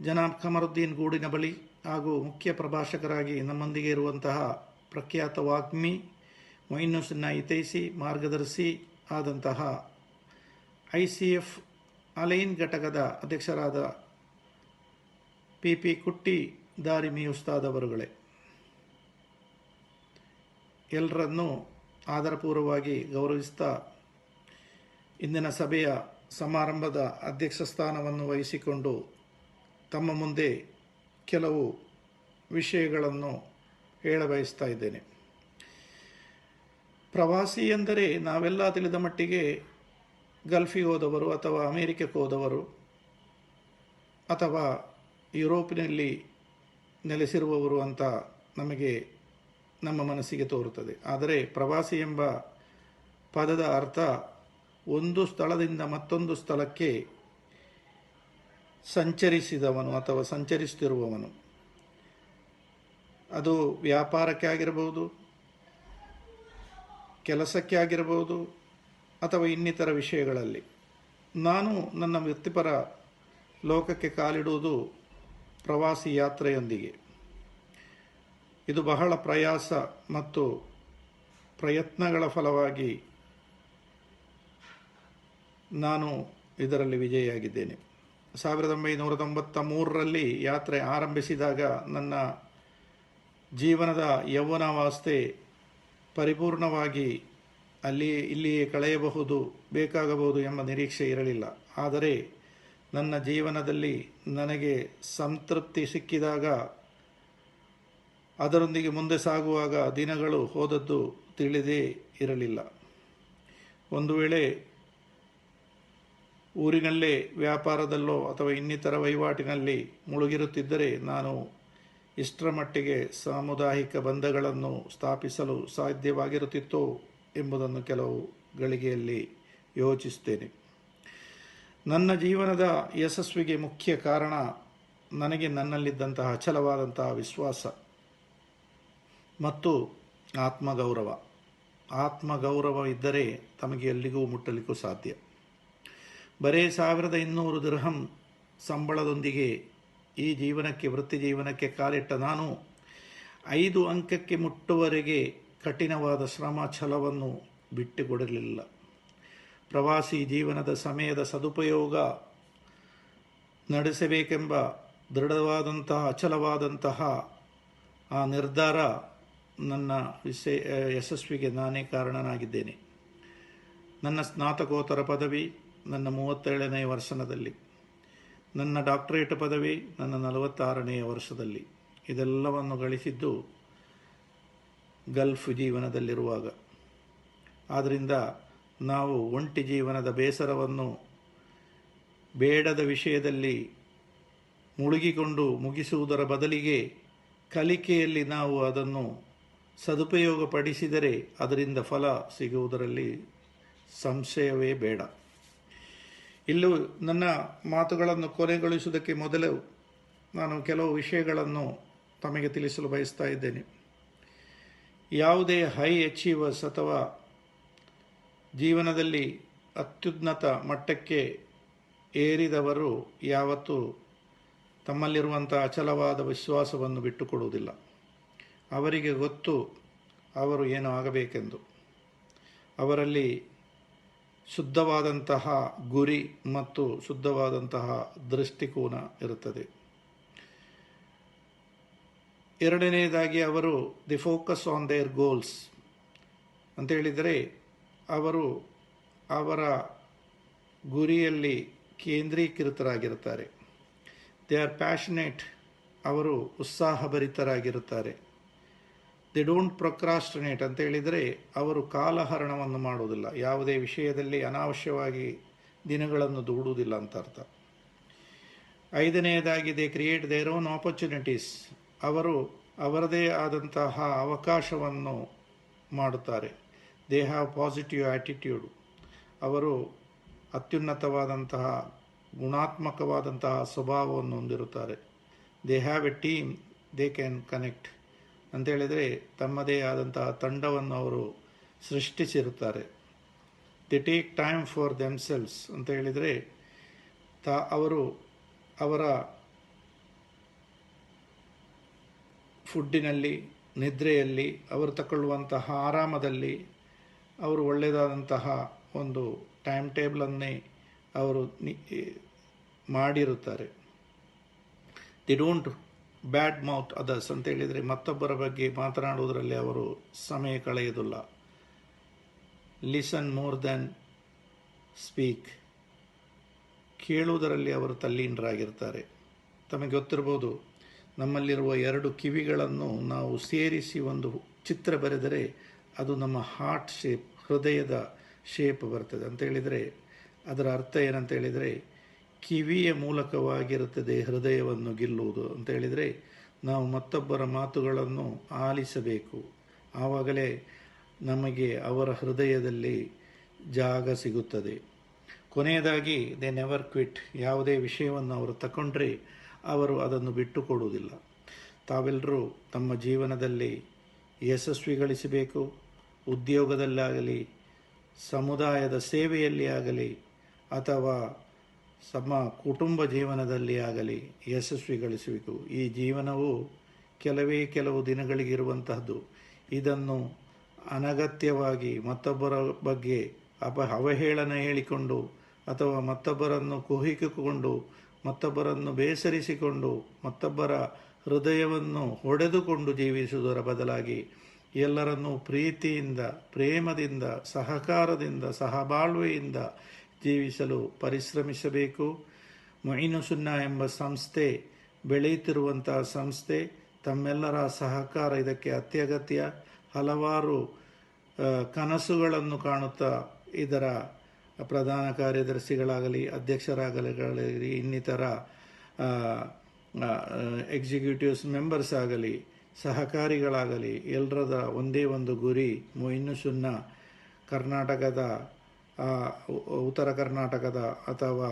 ಜನಾಬ್ ಕಮರುದ್ದೀನ್ ಗೂಡಿನ ಬಳಿ, ಹಾಗೂ ಮುಖ್ಯ ಪ್ರಭಾಷಕರಾಗಿ ನಮ್ಮೊಂದಿಗೆ ಇರುವಂತಹ ಪ್ರಖ್ಯಾತ ವಾಗ್ಮಿ ಮುಇನ್ನು ಸುನ್ನ ಹಿತೈಷಿ ಮಾರ್ಗದರ್ಶಿ ಆದಂತಹ ICF ಅಲೈನ್ ಘಟಕದ ಅಧ್ಯಕ್ಷರಾದ PP ಕುಟ್ಟಿ ದಾರಿಮಿ ಉಸ್ತಾದ್ ಅವರುಗಳೇ, ಎಲ್ಲರನ್ನೂ ಆದರಪೂರ್ವವಾಗಿ ಗೌರವಿಸ್ತಾ ಇಂದಿನ ಸಭೆಯ ಸಮಾರಂಭದ ಅಧ್ಯಕ್ಷ ಸ್ಥಾನವನ್ನು ವಹಿಸಿಕೊಂಡು ತಮ್ಮ ಮುಂದೆ ಕೆಲವು ವಿಷಯಗಳನ್ನು ಹೇಳಬಯಸ್ತಾ ಇದ್ದೇನೆ. ಪ್ರವಾಸಿ ಎಂದರೆ ನಾವೆಲ್ಲ ತಿಳಿದ ಮಟ್ಟಿಗೆ ಗಲ್ಫಿಗೆ ಹೋದವರು ಅಥವಾ ಅಮೇರಿಕಕ್ಕೆ ಹೋದವರು ಅಥವಾ ಯುರೋಪಿನಲ್ಲಿ ನೆಲೆಸಿರುವವರು ಅಂತ ನಮಗೆ ನಮ್ಮ ಮನಸ್ಸಿಗೆ ತೋರುತ್ತದೆ. ಆದರೆ ಪ್ರವಾಸಿ ಎಂಬ ಪದದ ಅರ್ಥ ಒಂದು ಸ್ಥಳದಿಂದ ಮತ್ತೊಂದು ಸ್ಥಳಕ್ಕೆ ಸಂಚರಿಸಿದವನು ಅಥವಾ ಸಂಚರಿಸುತ್ತಿರುವವನು. ಅದು ವ್ಯಾಪಾರಕ್ಕೆ ಆಗಿರಬಹುದು, ಕೆಲಸಕ್ಕೆ ಆಗಿರಬಹುದು, ಅಥವಾ ಇನ್ನಿತರ ವಿಷಯಗಳಲ್ಲಿ. ನಾನು ನನ್ನ ವೃತ್ತಿಪರ ಲೋಕಕ್ಕೆ ಕಾಲಿಡುವುದು ಪ್ರವಾಸಿ ಯಾತ್ರೆಯೊಂದಿಗೆ. ಇದು ಬಹಳ ಪ್ರಯಾಸ ಮತ್ತು ಪ್ರಯತ್ನಗಳ ಫಲವಾಗಿ ನಾನು ಇದರಲ್ಲಿ ವಿಜಯಿಯಾಗಿದ್ದೇನೆ. 1993ರಲ್ಲಿ ಯಾತ್ರೆ ಆರಂಭಿಸಿದಾಗ ನನ್ನ ಜೀವನದ ಯೌವನಾವಸ್ಥೆ ಪರಿಪೂರ್ಣವಾಗಿ ಇಲ್ಲಿಯೇ ಕಳೆಯಬಹುದು, ಬೇಕಾಗಬಹುದು ಎಂಬ ನಿರೀಕ್ಷೆ ಇರಲಿಲ್ಲ. ಆದರೆ ನನ್ನ ಜೀವನದಲ್ಲಿ ನನಗೆ ಸಂತೃಪ್ತಿ ಸಿಕ್ಕಿದಾಗ, ಅದರೊಂದಿಗೆ ಮುಂದೆ ಸಾಗುವಾಗ ದಿನಗಳು ಹೋದದ್ದು ತಿಳಿದೇ ಇರಲಿಲ್ಲ. ಒಂದು ವೇಳೆ ಊರಿನಲ್ಲೇ ವ್ಯಾಪಾರದಲ್ಲೋ ಅಥವಾ ಇನ್ನಿತರ ವಹಿವಾಟಿನಲ್ಲಿ ಮುಳುಗಿರುತ್ತಿದ್ದರೆ ನಾನು ಇಷ್ಟರ ಮಟ್ಟಿಗೆ ಸಾಮುದಾಯಿಕ ಬಂಧಗಳನ್ನು ಸ್ಥಾಪಿಸಲು ಸಾಧ್ಯವಾಗಿರುತ್ತಿತ್ತೋ ಎಂಬುದನ್ನು ಕೆಲವು ಗಳಿಗೆಯಲ್ಲಿ ಯೋಚಿಸುತ್ತೇನೆ. ನನ್ನ ಜೀವನದ ಯಶಸ್ವಿಗೆ ಮುಖ್ಯ ಕಾರಣ ನನಗೆ ನನ್ನಲ್ಲಿದ್ದಂತಹ ಅಚಲವಾದಂತಹ ವಿಶ್ವಾಸ ಮತ್ತು ಆತ್ಮಗೌರವ. ಆತ್ಮಗೌರವ ಇದ್ದರೆ ತಮಗೆ ಎಲ್ಲಿಗೂ ಮುಟ್ಟಲಿಕ್ಕೂ ಸಾಧ್ಯ. ಬರೀ 1200 ದಿರ್ಹಂ ಸಂಬಳದೊಂದಿಗೆ ಈ ಜೀವನಕ್ಕೆ, ವೃತ್ತಿ ಜೀವನಕ್ಕೆ ಕಾಲಿಟ್ಟ ನಾನು 5 ಅಂಕಕ್ಕೆ ಮುಟ್ಟುವರೆಗೆ ಕಠಿಣವಾದ ಶ್ರಮ ಛಲವನ್ನು ಬಿಟ್ಟುಕೊಡಲಿಲ್ಲ. ಪ್ರವಾಸಿ ಜೀವನದ ಸಮಯದ ಸದುಪಯೋಗ ನಡೆಸಬೇಕೆಂಬ ದೃಢವಾದಂತಹ, ಅಚಲವಾದಂತಹ ಆ ನಿರ್ಧಾರ ನನ್ನ ಯಶಸ್ವಿಗೆ ನಾನೇ ಕಾರಣನಾಗಿದ್ದೇನೆ. ನನ್ನ ಸ್ನಾತಕೋತ್ತರ ಪದವಿ ನನ್ನ 37ನೇ ವರ್ಷದಲ್ಲಿ, ನನ್ನ ಡಾಕ್ಟರೇಟ್ ಪದವಿ ನನ್ನ 46ನೇ ವರ್ಷದಲ್ಲಿ. ಇದೆಲ್ಲವನ್ನು ಗಳಿಸಿದ್ದು ಗಲ್ಫ್ ಜೀವನದಲ್ಲಿರುವಾಗ. ಆದ್ದರಿಂದ ನಾವು ಒಂಟಿ ಜೀವನದ ಬೇಸರವನ್ನು ಬೇಡದ ವಿಷಯದಲ್ಲಿ ಮುಳುಗಿಕೊಂಡು ಮುಗಿಸುವುದರ ಬದಲಿಗೆ ಕಲಿಕೆಯಲ್ಲಿ ನಾವು ಅದನ್ನು ಸದುಪಯೋಗಪಡಿಸಿದರೆ ಅದರಿಂದ ಫಲ ಸಿಗುವುದರಲ್ಲಿ ಸಂಶಯವೇ ಬೇಡ. ಇಲ್ಲೂ ನನ್ನ ಮಾತುಗಳನ್ನು ಕೊನೆಗೊಳಿಸುವುದಕ್ಕೆ ಮೊದಲು ನಾನು ಕೆಲವು ವಿಷಯಗಳನ್ನು ತಮಗೆ ತಿಳಿಸಲು ಬಯಸ್ತಾ ಇದ್ದೇನೆ. ಯಾವುದೇ ಹೈ ಅಚೀವರ್ಸ್ ಅಥವಾ ಜೀವನದಲ್ಲಿ ಅತ್ಯುನ್ನತ ಮಟ್ಟಕ್ಕೆ ಏರಿದವರು ಯಾವತ್ತೂ ತಮ್ಮಲ್ಲಿರುವಂಥ ಅಚಲವಾದ ವಿಶ್ವಾಸವನ್ನು ಬಿಟ್ಟುಕೊಡುವುದಿಲ್ಲ. ಅವರಿಗೆ ಗೊತ್ತು ಅವರು ಏನು ಆಗಬೇಕೆಂದು. ಅವರಲ್ಲಿ ಶುದ್ಧವಾದಂತಹ ಗುರಿ ಮತ್ತು ಶುದ್ಧವಾದಂತಹ ದೃಷ್ಟಿಕೋನ ಇರುತ್ತದೆ. ಎರಡನೆಯದಾಗಿ ಅವರು the focus on there goals ಅಂತೇಳಿದರೆ ಅವರು ಅವರ ಗುರಿಯಲ್ಲಿ ಕೇಂದ್ರೀಕೃತರಾಗಿರುತ್ತಾರೆ. ದೇ ಆರ್ ಪ್ಯಾಷನೇಟ್, ಅವರು ಉತ್ಸಾಹಭರಿತರಾಗಿರುತ್ತಾರೆ. ದೇ ಡೋಂಟ್ ಪ್ರೊಕ್ರಾಸ್ಟಿನೇಟ್ ಅಂತೇಳಿದರೆ ಅವರು ಕಾಲಹರಣವನ್ನು ಮಾಡುವುದಿಲ್ಲ, ಯಾವುದೇ ವಿಷಯದಲ್ಲಿ ಅನಾವಶ್ಯವಾಗಿ ದಿನಗಳನ್ನು ದೂಡುವುದಿಲ್ಲ ಅಂತ ಅರ್ಥ. ಐದನೆಯದಾಗಿ they create their own opportunities, ಅವರು ಅವರದೇ ಆದಂತಹ ಅವಕಾಶವನ್ನು ಮಾಡುತ್ತಾರೆ. ದೇ ಹ್ಯಾವ್ ಪಾಸಿಟಿವ್ ಆ್ಯಟಿಟ್ಯೂಡ್, ಅವರು ಅತ್ಯುನ್ನತವಾದಂತಹ ಗುಣಾತ್ಮಕವಾದಂತಹ ಸ್ವಭಾವವನ್ನು ಹೊಂದಿರುತ್ತಾರೆ. They have a team they can connect ಅಂತೇಳಿದರೆ ತಮ್ಮದೇ ಆದಂತಹ ತಂಡವನ್ನು ಅವರು ಸೃಷ್ಟಿಸಿರುತ್ತಾರೆ. They take time for themselves ಅಂತ ಹೇಳಿದರೆ ಅವರು ಅವರ ಫುಡ್ಡಿನಲ್ಲಿ, ನಿದ್ರೆಯಲ್ಲಿ, ಅವರು ತಗೊಳ್ಳುವಂತಹ ಆರಾಮದಲ್ಲಿ ಅವರು ಒಳ್ಳೆಯದಾದಂತಹ ಒಂದು ಟೈಮ್ ಟೇಬಲನ್ನೇ ಅವರು ಮಾಡಿರುತ್ತಾರೆ. The don't bad mouth others ಅಂತೇಳಿದರೆ ಮತ್ತೊಬ್ಬರ ಬಗ್ಗೆ ಮಾತನಾಡುವುದರಲ್ಲಿ ಅವರು ಸಮಯ ಕಳೆಯುವುದಿಲ್ಲ. ಲಿಸನ್ ಮೋರ್ ದ್ಯಾನ್ ಸ್ಪೀಕ್, ಕೇಳುವುದರಲ್ಲಿ ಅವರು ತಲ್ಲೀನರಾಗಿರ್ತಾರೆ. ತಮಗೆ ಗೊತ್ತಿರ್ಬೋದು, ನಮ್ಮಲ್ಲಿರುವ 2 ಕಿವಿಗಳನ್ನು ನಾವು ಸೇರಿಸಿ ಒಂದು ಚಿತ್ರ ಬರೆದರೆ ಅದು ನಮ್ಮ ಹಾರ್ಟ್ ಶೇಪ್, ಹೃದಯದ ಶೇಪ್ ಬರ್ತದೆ ಅಂತೇಳಿದರೆ ಅದರ ಅರ್ಥ ಏನಂತೇಳಿದರೆ ಕಿವಿಯ ಮೂಲಕವಾಗಿರುತ್ತದೆ ಹೃದಯವನ್ನು ಗೆಲ್ಲುವುದು ಅಂತೇಳಿದರೆ ನಾವು ಮತ್ತೊಬ್ಬರ ಮಾತುಗಳನ್ನು ಆಲಿಸಬೇಕು. ಆವಾಗಲೇ ನಮಗೆ ಅವರ ಹೃದಯದಲ್ಲಿ ಜಾಗ ಸಿಗುತ್ತದೆ. ಕೊನೆಯದಾಗಿ ದೇ ನೆವರ್ ಕ್ವಿಟ್, ಯಾವುದೇ ವಿಷಯವನ್ನು ಅವರು ತಗೊಂಡ್ರೆ ಅವರು ಅದನ್ನು ಬಿಟ್ಟುಕೊಡುವುದಿಲ್ಲ. ತಾವೆಲ್ಲರೂ ತಮ್ಮ ಜೀವನದಲ್ಲಿ ಯಶಸ್ವಿ ಗಳಿಸಬೇಕು. ಉದ್ಯೋಗದಲ್ಲಾಗಲಿ, ಸಮುದಾಯದ ಸೇವೆಯಲ್ಲಿ ಆಗಲಿ, ಅಥವಾ ನಮ್ಮ ಕುಟುಂಬ ಜೀವನದಲ್ಲಿ ಆಗಲಿ ಯಶಸ್ವಿ ಗಳಿಸಬೇಕು. ಈ ಜೀವನವು ಕೆಲವು ದಿನಗಳಿಗಿರುವಂತಹದ್ದು. ಇದನ್ನು ಅನಗತ್ಯವಾಗಿ ಮತ್ತೊಬ್ಬರ ಬಗ್ಗೆ ಅವಹೇಳನ ಹೇಳಿಕೊಂಡು ಅಥವಾ ಮತ್ತೊಬ್ಬರನ್ನು ಕುಹಿಕಿಕೊಂಡು ಮತ್ತೊಬ್ಬರನ್ನು ಬೇಸರಿಸಿಕೊಂಡು ಮತ್ತೊಬ್ಬರ ಹೃದಯವನ್ನು ಹೊಡೆದುಕೊಂಡು ಜೀವಿಸುವುದರ ಬದಲಾಗಿ ಎಲ್ಲರನ್ನೂ ಪ್ರೀತಿಯಿಂದ, ಪ್ರೇಮದಿಂದ, ಸಹಕಾರದಿಂದ, ಸಹಬಾಳ್ವೆಯಿಂದ ಜೀವಿಸಲು ಪರಿಶ್ರಮಿಸಬೇಕು. ಮೊಯಿನು ಸುನ್ನಾ ಎಂಬ ಸಂಸ್ಥೆ ಬೆಳೆಯುತ್ತಿರುವಂತಹ ಸಂಸ್ಥೆ. ತಮ್ಮೆಲ್ಲರ ಸಹಕಾರ ಇದಕ್ಕೆ ಅತ್ಯಗತ್ಯ. ಹಲವಾರು ಕನಸುಗಳನ್ನು ಕಾಣುತ್ತಾ ಇದರ ಪ್ರಧಾನ ಕಾರ್ಯದರ್ಶಿಗಳಾಗಲಿ, ಅಧ್ಯಕ್ಷರಾಗಲಿ, ಇನ್ನಿತರ ಎಕ್ಸಿಕ್ಯೂಟಿವ್ಸ್ ಮೆಂಬರ್ಸ್ ಆಗಲಿ, ಸಹಕಾರಿಗಳಾಗಲಿ, ಎಲ್ಲರದ ಒಂದೇ ಒಂದು ಗುರಿ ಮೊಯಿನು ಸುನ್ನಾ ಕರ್ನಾಟಕದ, ಉತ್ತರ ಕರ್ನಾಟಕದ ಅಥವಾ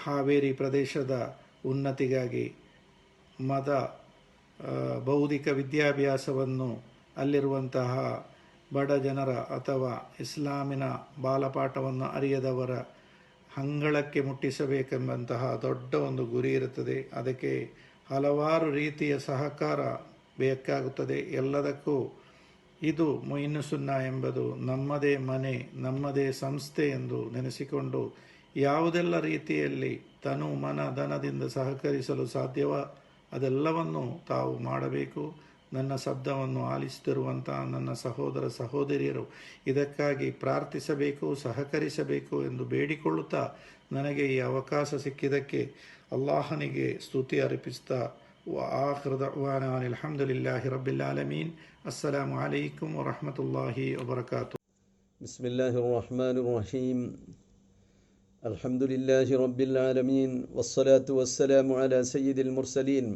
ಹಾವೇರಿ ಪ್ರದೇಶದ ಉನ್ನತಿಗಾಗಿ ಬೌದ್ಧಿಕ ವಿದ್ಯಾಭ್ಯಾಸವನ್ನು ಅಲ್ಲಿರುವಂತಹ ಬಡ ಜನರ ಅಥವಾ ಇಸ್ಲಾಮಿನ ಬಾಲಪಾಠವನ್ನು ಅರಿಯದವರ ಅಂಗಳಕ್ಕೆ ಮುಟ್ಟಿಸಬೇಕೆಂಬಂತಹ ದೊಡ್ಡ ಒಂದು ಗುರಿ ಇರುತ್ತದೆ. ಅದಕ್ಕೆ ಹಲವಾರು ರೀತಿಯ ಸಹಕಾರ ಬೇಕಾಗುತ್ತದೆ. ಎಲ್ಲದಕ್ಕೂ ಇದು ಮೊಯಿನು ಸುನ್ನಾ ಎಂಬುದು ನಮ್ಮದೇ ಮನೆ, ನಮ್ಮದೇ ಸಂಸ್ಥೆ ಎಂದು ನೆನೆಸಿಕೊಂಡು ಯಾವುದೆಲ್ಲ ರೀತಿಯಲ್ಲಿ ತನು ಮನ ಧನದಿಂದ ಸಹಕರಿಸಲು ಸಾಧ್ಯವೋ ಅದೆಲ್ಲವನ್ನು ತಾವು ಮಾಡಬೇಕು. ನನ್ನ ಶಬ್ದವನ್ನು ಆಲಿಸುತ್ತಿರುವಂಥ ನನ್ನ ಸಹೋದರ ಸಹೋದರಿಯರು ಇದಕ್ಕಾಗಿ ಪ್ರಾರ್ಥಿಸಬೇಕು, ಸಹಕರಿಸಬೇಕು ಎಂದು ಬೇಡಿಕೊಳ್ಳುತ್ತಾ ನನಗೆ ಈ ಅವಕಾಶ ಸಿಕ್ಕಿದ್ದಕ್ಕೆ ಅಲ್ಲಾಹನಿಗೆ ಸ್ತುತಿ ಅರ್ಪಿಸ್ತಾ ಆಖಿರ್ ದಅವಾನಾ ಅಲ್ಹಮ್ದುಲಿಲ್ಲಾಹಿ ರಬ್ಬಿಲ್ ಆಲಮೀನ್. ಅಸ್ಸಲಾಮು ಅಲೈಕುಂ ವರಹಮತುಲ್ಲಾಹಿ ವಬರಕಾತು. ಬಿಸ್ಮಿಲ್ಲಾಹಿರ್ ರಹ್ಮಾನಿರ್ ರಹೀಮ್. ಅಲ್ಹಮ್ದುಲಿಲ್ಲಾಹಿ ರಬ್ಬಿಲ್ ಆಲಮೀನ್ ವಸ್ಸಲಾತು ವಸ್ಸಲಾಮು ಅಲಾ ಸಯ್ಯಿದಿಲ್ ಮುರ್ಸಲೀನ್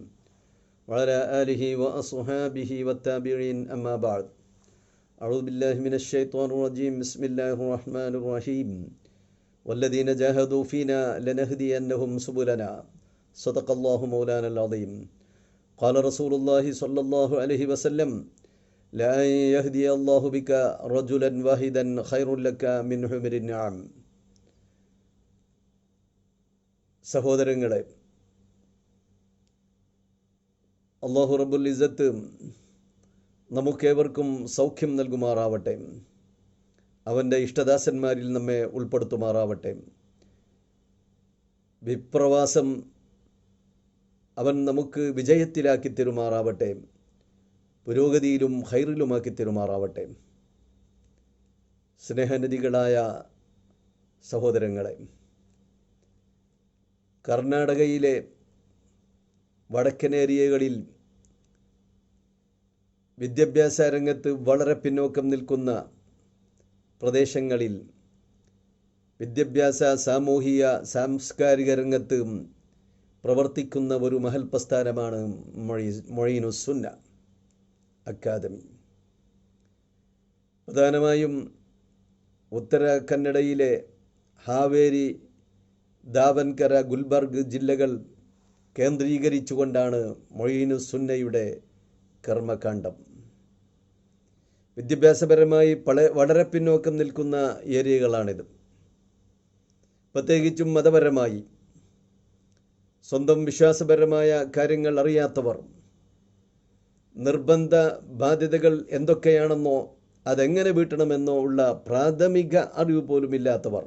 وعلى آله وأصحابه والتابعين أما بعد. أعوذ بالله من الشيطان الرجيم. بسم الله الرحمن الرحيم. والذين جاهدوا فينا لنهدينهم سبلنا. صدق الله مولانا العظيم. قال رسول الله صلى الله عليه وسلم لأن يهدي الله بك رجلا واحدا خير لك من حمر النعم. സഹോദരങ്ങളെ, അല്ലാഹു റബ്ബുൽ ഇസ്സത്ത് നമുക്കേവർക്കും സൗഖ്യം നൽകുമാറാവട്ടെ. അവൻ്റെ ഇഷ്ടദാസന്മാരിൽ നമ്മെ ഉൾപ്പെടുത്തുമാറാവട്ടെ. വിപ്രവാസം അവൻ നമുക്ക് വിജയത്തിലാക്കി തരുമാറാവട്ടെ. പുരോഗതിയിലും ഖൈറിലുമാക്കി തരുമാറാവട്ടെ. സ്നേഹനിധികളായ സഹോദരങ്ങളെ, കർണാടകയിലെ വടക്കൻ ഏരിയകളിൽ വിദ്യാഭ്യാസ രംഗത്ത് വളരെ പിന്നോക്കം നിൽക്കുന്ന പ്രദേശങ്ങളിൽ വിദ്യാഭ്യാസ, സാമൂഹിക, സാംസ്കാരിക രംഗത്ത് പ്രവർത്തിക്കുന്ന ഒരു മഹൽ പ്രസ്ഥാനമാണ് മൊഴീനുസ്സുന്ന അക്കാദമി. പ്രധാനമായും ഉത്തര കന്നഡയിലെ ഹാവേരി, ദാവൻകര, ഗുൽബർഗ് ജില്ലകൾ കേന്ദ്രീകരിച്ചുകൊണ്ടാണ് മൊഴീനുസ്സുന്നയുടെ കർമ്മകാണ്ഡം. വിദ്യാഭ്യാസപരമായി വളരെ പിന്നോക്കം നിൽക്കുന്ന ഏരിയകളാണിത്. പ്രത്യേകിച്ചും മതപരമായി സ്വന്തം വിശ്വാസപരമായ കാര്യങ്ങൾ അറിയാത്തവർ, നിർബന്ധ ബാധ്യതകൾ എന്തൊക്കെയാണെന്നോ അതെങ്ങനെ വീട്ടണമെന്നോ ഉള്ള പ്രാഥമിക അറിവ് പോലുമില്ലാത്തവർ,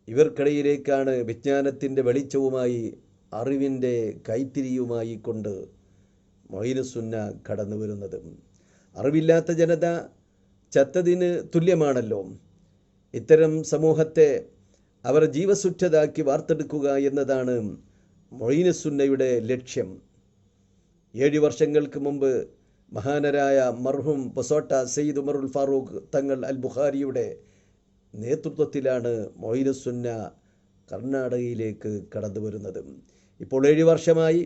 ഇവർക്കിടയിലേക്കാണ് വിജ്ഞാനത്തിൻ്റെ വെളിച്ചവുമായി അറിവിൻ്റെ കൈത്തിരിയുമായി കൊണ്ട് മൊഴീനുസ്സുന്ന കടന്നു വരുന്നത്. അറിവില്ലാത്ത ജനത ചത്തതിന് തുല്യമാണല്ലോ. ഇത്തരം സമൂഹത്തെ അവർ ജീവസുറ്റതാക്കി വാർത്തെടുക്കുക എന്നതാണ് മൊഴീനുസ്സുന്നയുടെ ലക്ഷ്യം. 7 വർഷങ്ങൾക്ക് മുമ്പ് മഹാനരായ മർഹൂം പൊസോട്ട സയ്യിദ് ഉമറുൽ ഫാറൂഖ് തങ്ങൾ അൽ ബുഖാരിയുടെ നേതൃത്വത്തിലാണ് മൊഴീനുസ്സുന്ന കർണാടകയിലേക്ക് കടന്നു വരുന്നത്. ഇപ്പോൾ 7 വർഷമായി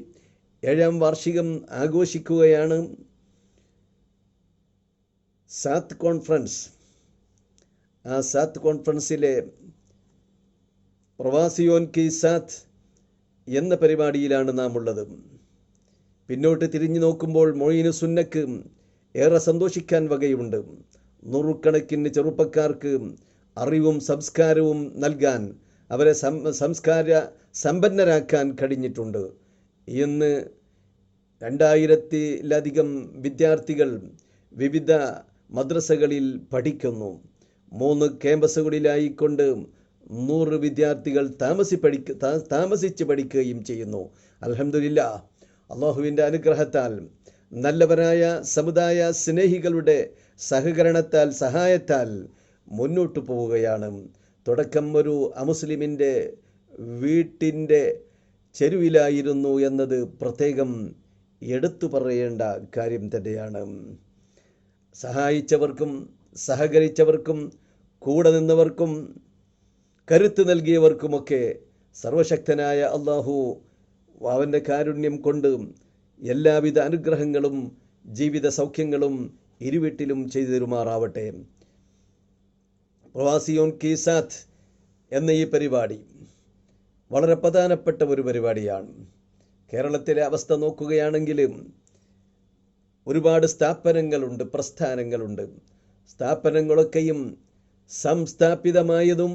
7ാം വാർഷികം ആഘോഷിക്കുകയാണ്. സാത്ത് കോൺഫറൻസ്, ആ സാത്ത് കോൺഫറൻസിലെ പ്രവാസിയോൻ കി സാത്ത് എന്ന പരിപാടിയിലാണ് നാം ഉള്ളത്. പിന്നോട്ട് തിരിഞ്ഞു നോക്കുമ്പോൾ മൊഴീനുസ്സുന്നക്ക് ഏറെ സന്തോഷിക്കാൻ വകയുണ്ട്. നൂറുകണക്കിന് ചെറുപ്പക്കാർക്ക് അറിവും സംസ്കാരവും നൽകാൻ, അവരെ സംസ്കാര സമ്പന്നരാക്കാൻ കഴിഞ്ഞിട്ടുണ്ട്. ഇന്ന് 2000-ലധികം വിദ്യാർത്ഥികൾ വിവിധ മദ്രസകളിൽ പഠിക്കുന്നു. 3 ക്യാമ്പസുകളിലായിക്കൊണ്ട് 100 വിദ്യാർത്ഥികൾ താമസിച്ച് പഠിക്കുകയും ചെയ്യുന്നു. അൽഹംദുലില്ലാഹ്, അല്ലാഹുവിൻ്റെ അനുഗ്രഹത്താൽ നല്ലവരായ സമുദായ സ്നേഹികളുടെ സഹകരണത്താൽ, സഹായത്താൽ മുന്നോട്ട് പോവുകയാണ്. തുടക്കം ഒരു അമുസ്ലിമിൻ്റെ വീട്ടിൻ്റെ ചെരുവിലായിരുന്നു എന്നത് പ്രത്യേകം എടുത്തു പറയേണ്ട കാര്യം തന്നെയാണ്. സഹായിച്ചവർക്കും സഹകരിച്ചവർക്കും കൂടെ നിന്നവർക്കും കരുത്ത് നൽകിയവർക്കുമൊക്കെ സർവശക്തനായ അല്ലാഹു അവൻ്റെ കാരുണ്യം കൊണ്ട് എല്ലാവിധ അനുഗ്രഹങ്ങളും ജീവിത സൗഖ്യങ്ങളും ഇരുവീട്ടിലും ചെയ്തു തരുമാറാവട്ടെ. പ്രവാസിയോൻ കി സാത്ത് എന്ന ഈ പരിപാടി വളരെ പ്രധാനപ്പെട്ട ഒരു പരിപാടിയാണ്. കേരളത്തിലെ അവസ്ഥ നോക്കുകയാണെങ്കിൽ ഒരുപാട് സ്ഥാപനങ്ങളുണ്ട്, പ്രസ്ഥാനങ്ങളുണ്ട്. സ്ഥാപനങ്ങളൊക്കെയും സംസ്ഥാപിതമായതും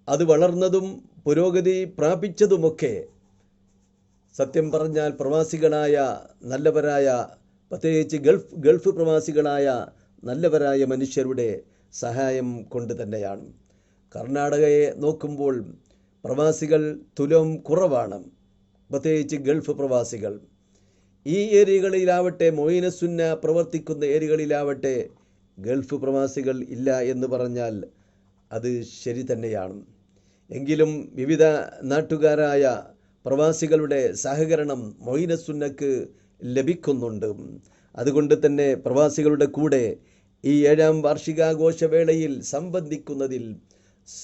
അത് വളർന്നതും പുരോഗതി പ്രാപിച്ചതുമൊക്കെ സത്യം പറഞ്ഞാൽ പ്രവാസികളായ നല്ലവരായ, പ്രത്യേകിച്ച് ഗൾഫ് പ്രവാസികളായ നല്ലവരായ മനുഷ്യരുടെ സഹായം കൊണ്ട് തന്നെയാണ്. കർണാടകയെ നോക്കുമ്പോൾ പ്രവാസികൾ തുലം കുറവാണ്, പ്രത്യേകിച്ച് ഗൾഫ് പ്രവാസികൾ. ഈ ഏരിയകളിലാവട്ടെ, മൊയ്നസുന്ന പ്രവർത്തിക്കുന്ന ഏരിയകളിലാവട്ടെ ഗൾഫ് പ്രവാസികൾ ഇല്ല എന്ന് പറഞ്ഞാൽ അത് ശരി തന്നെയാണ്. എങ്കിലും വിവിധ നാട്ടുകാരായ പ്രവാസികളുടെ സഹകരണം മൊയ്നസുന്നക്ക് ലഭിക്കുന്നുണ്ട്. അതുകൊണ്ട് തന്നെ പ്രവാസികളുടെ കൂടെ ഈ 7ാം വാർഷികാഘോഷവേളയിൽ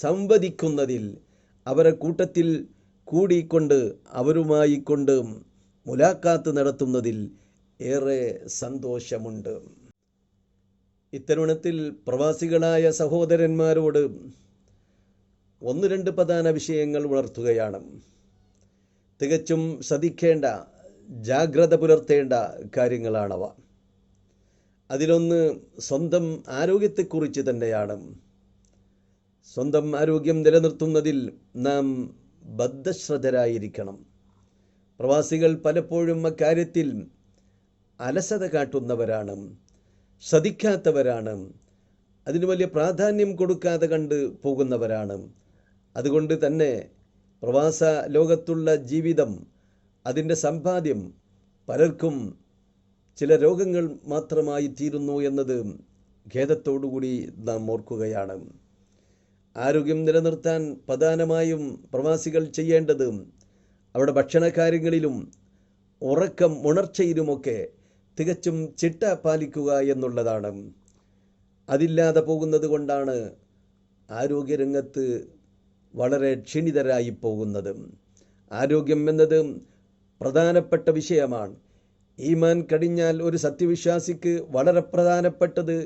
സംവദിക്കുന്നതിൽ അവരെ കൂട്ടത്തിൽ കൂടിക്കൊണ്ട് അവരുമായി കൊണ്ട് മുലാഖാത്ത് നടത്തുന്നതിൽ ഏറെ സന്തോഷമുണ്ട്. ഇത്തരുണത്തിൽ പ്രവാസികളായ സഹോദരന്മാരോട് 1-2 പ്രധാന വിഷയങ്ങൾ ഉണർത്തുകയാണ്. തികച്ചും ശ്രദ്ധിക്കേണ്ട, ജാഗ്രത പുലർത്തേണ്ട കാര്യങ്ങളാണവ. അതിലൊന്ന് സ്വന്തം ആരോഗ്യത്തെക്കുറിച്ച് തന്നെയാണ്. സ്വന്തം ആരോഗ്യം നിലനിർത്തുന്നതിൽ നാം ബദ്ധശ്രദ്ധരായിരിക്കണം. പ്രവാസികൾ പലപ്പോഴും അക്കാര്യത്തിൽ അലസത കാട്ടുന്നവരാണ്, ശ്രദ്ധിക്കാത്തവരാണ്, അതിന് വലിയ പ്രാധാന്യം കൊടുക്കാതെ കണ്ട് പോകുന്നവരാണ്. അതുകൊണ്ട് തന്നെ പ്രവാസ ലോകത്തുള്ള ജീവിതം, അതിൻ്റെ സമ്പാദ്യം പലർക്കും ചില രോഗങ്ങൾ മാത്രമായി തീരുന്നു എന്നത് ഖേദത്തോടുകൂടി നാം ഓർക്കുകയാണ്. ആരോഗ്യം നിലനിർത്താൻ പ്രധാനമായും പ്രവാസികൾ ചെയ്യേണ്ടത് അവിടെ ഭക്ഷണകാര്യങ്ങളിലും ഉണർച്ചയിലുമൊക്കെ തികച്ചും ചിട്ട പാലിക്കുക എന്നുള്ളതാണ്. അതില്ലാതെ പോകുന്നത് കൊണ്ടാണ് ആരോഗ്യരംഗത്ത് വളരെ ക്ഷീണിതരായി പോകുന്നത്. ആരോഗ്യം എന്നത് പ്രധാനപ്പെട്ട വിഷയമാണ്. ഈമാൻ കഴിഞ്ഞാൽ ഒരു സത്യവിശ്വാസിക്ക് വളരെ പ്രധാനപ്പെട്ടത്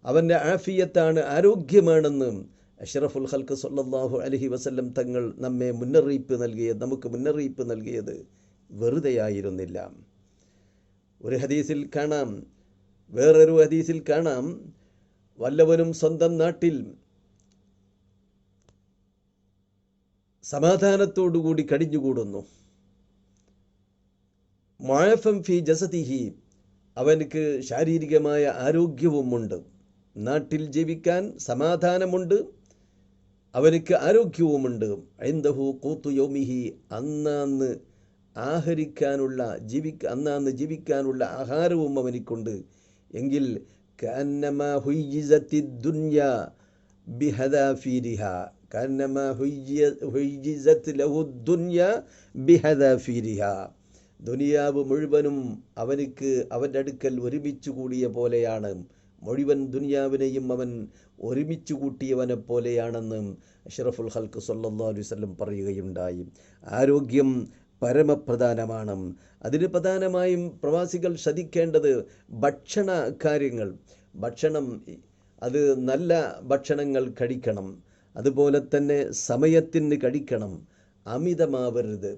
അവൻ്റെ ആഫിയത്താണ്, ആരോഗ്യമാണെന്ന് അഷ്റഫുൽ ഖൽഖ് സ്വല്ലല്ലാഹു അലൈഹി വസല്ലം തങ്ങൾ നമുക്ക് മുന്നറിയിപ്പ് നൽകിയത് വെറുതെയായിരുന്നില്ല. ഒരു ഹദീസിൽ കാണാം, വേറൊരു ഹദീസിൽ കാണാം, വല്ലവനും സ്വന്തം നാട്ടിൽ സമാധാനത്തോടുകൂടി കഴിഞ്ഞുകൂടുന്നു, മുഅഫൻ ഫി ജസദിഹി, അവനക്ക് ശാരീരികമായ ആരോഗ്യവുമുണ്ട്, നാട്ടിൽ ജീവിക്കാൻ സമാധാനമുണ്ട്, അവനക്ക് ആരോഗ്യവുമുണ്ട്, ഇൻദഹു ഖൂതു യൗമിഹി, അന്നാന്ന് ജീവിക്കാനുള്ള ആഹാരവും അവനിക്കുണ്ട് എങ്കിൽ കഅന്നമാ ഹുയ്യിസത്തിദ് ദുനിയാ ബിഹദാഫീരിഹാ, കഅന്നമാ ഹുയ്യിസത് ലഹു ദുനിയാ ബിഹദാഫീരിഹാ, ദുനിയാവ് മുഴുവനും അവൻ്റെ അടുക്കൽ ഒരുമിച്ച് കൂടിയ പോലെയാണ്, മുഴുവൻ ദുനിയാവിനെയും അവൻ ഒരുമിച്ച് കൂട്ടിയവനെ പോലെയാണെന്ന് അഷ്റഫുൽ ഖൽഖ് സ്വല്ലല്ലാഹു അലൈഹി വസല്ലം പറയുകയുണ്ടായി. ആരോഗ്യം പരമപ്രധാനമാണ്. അതിന് പ്രധാനമായും പ്രവാസികൾ ശ്രദ്ധിക്കേണ്ടത് ഭക്ഷണ കാര്യങ്ങൾ. ഭക്ഷണം അത് നല്ല ഭക്ഷണങ്ങൾ കഴിക്കണം, അതുപോലെ തന്നെ സമയത്തിന് കഴിക്കണം, അമിതമാവരുത്.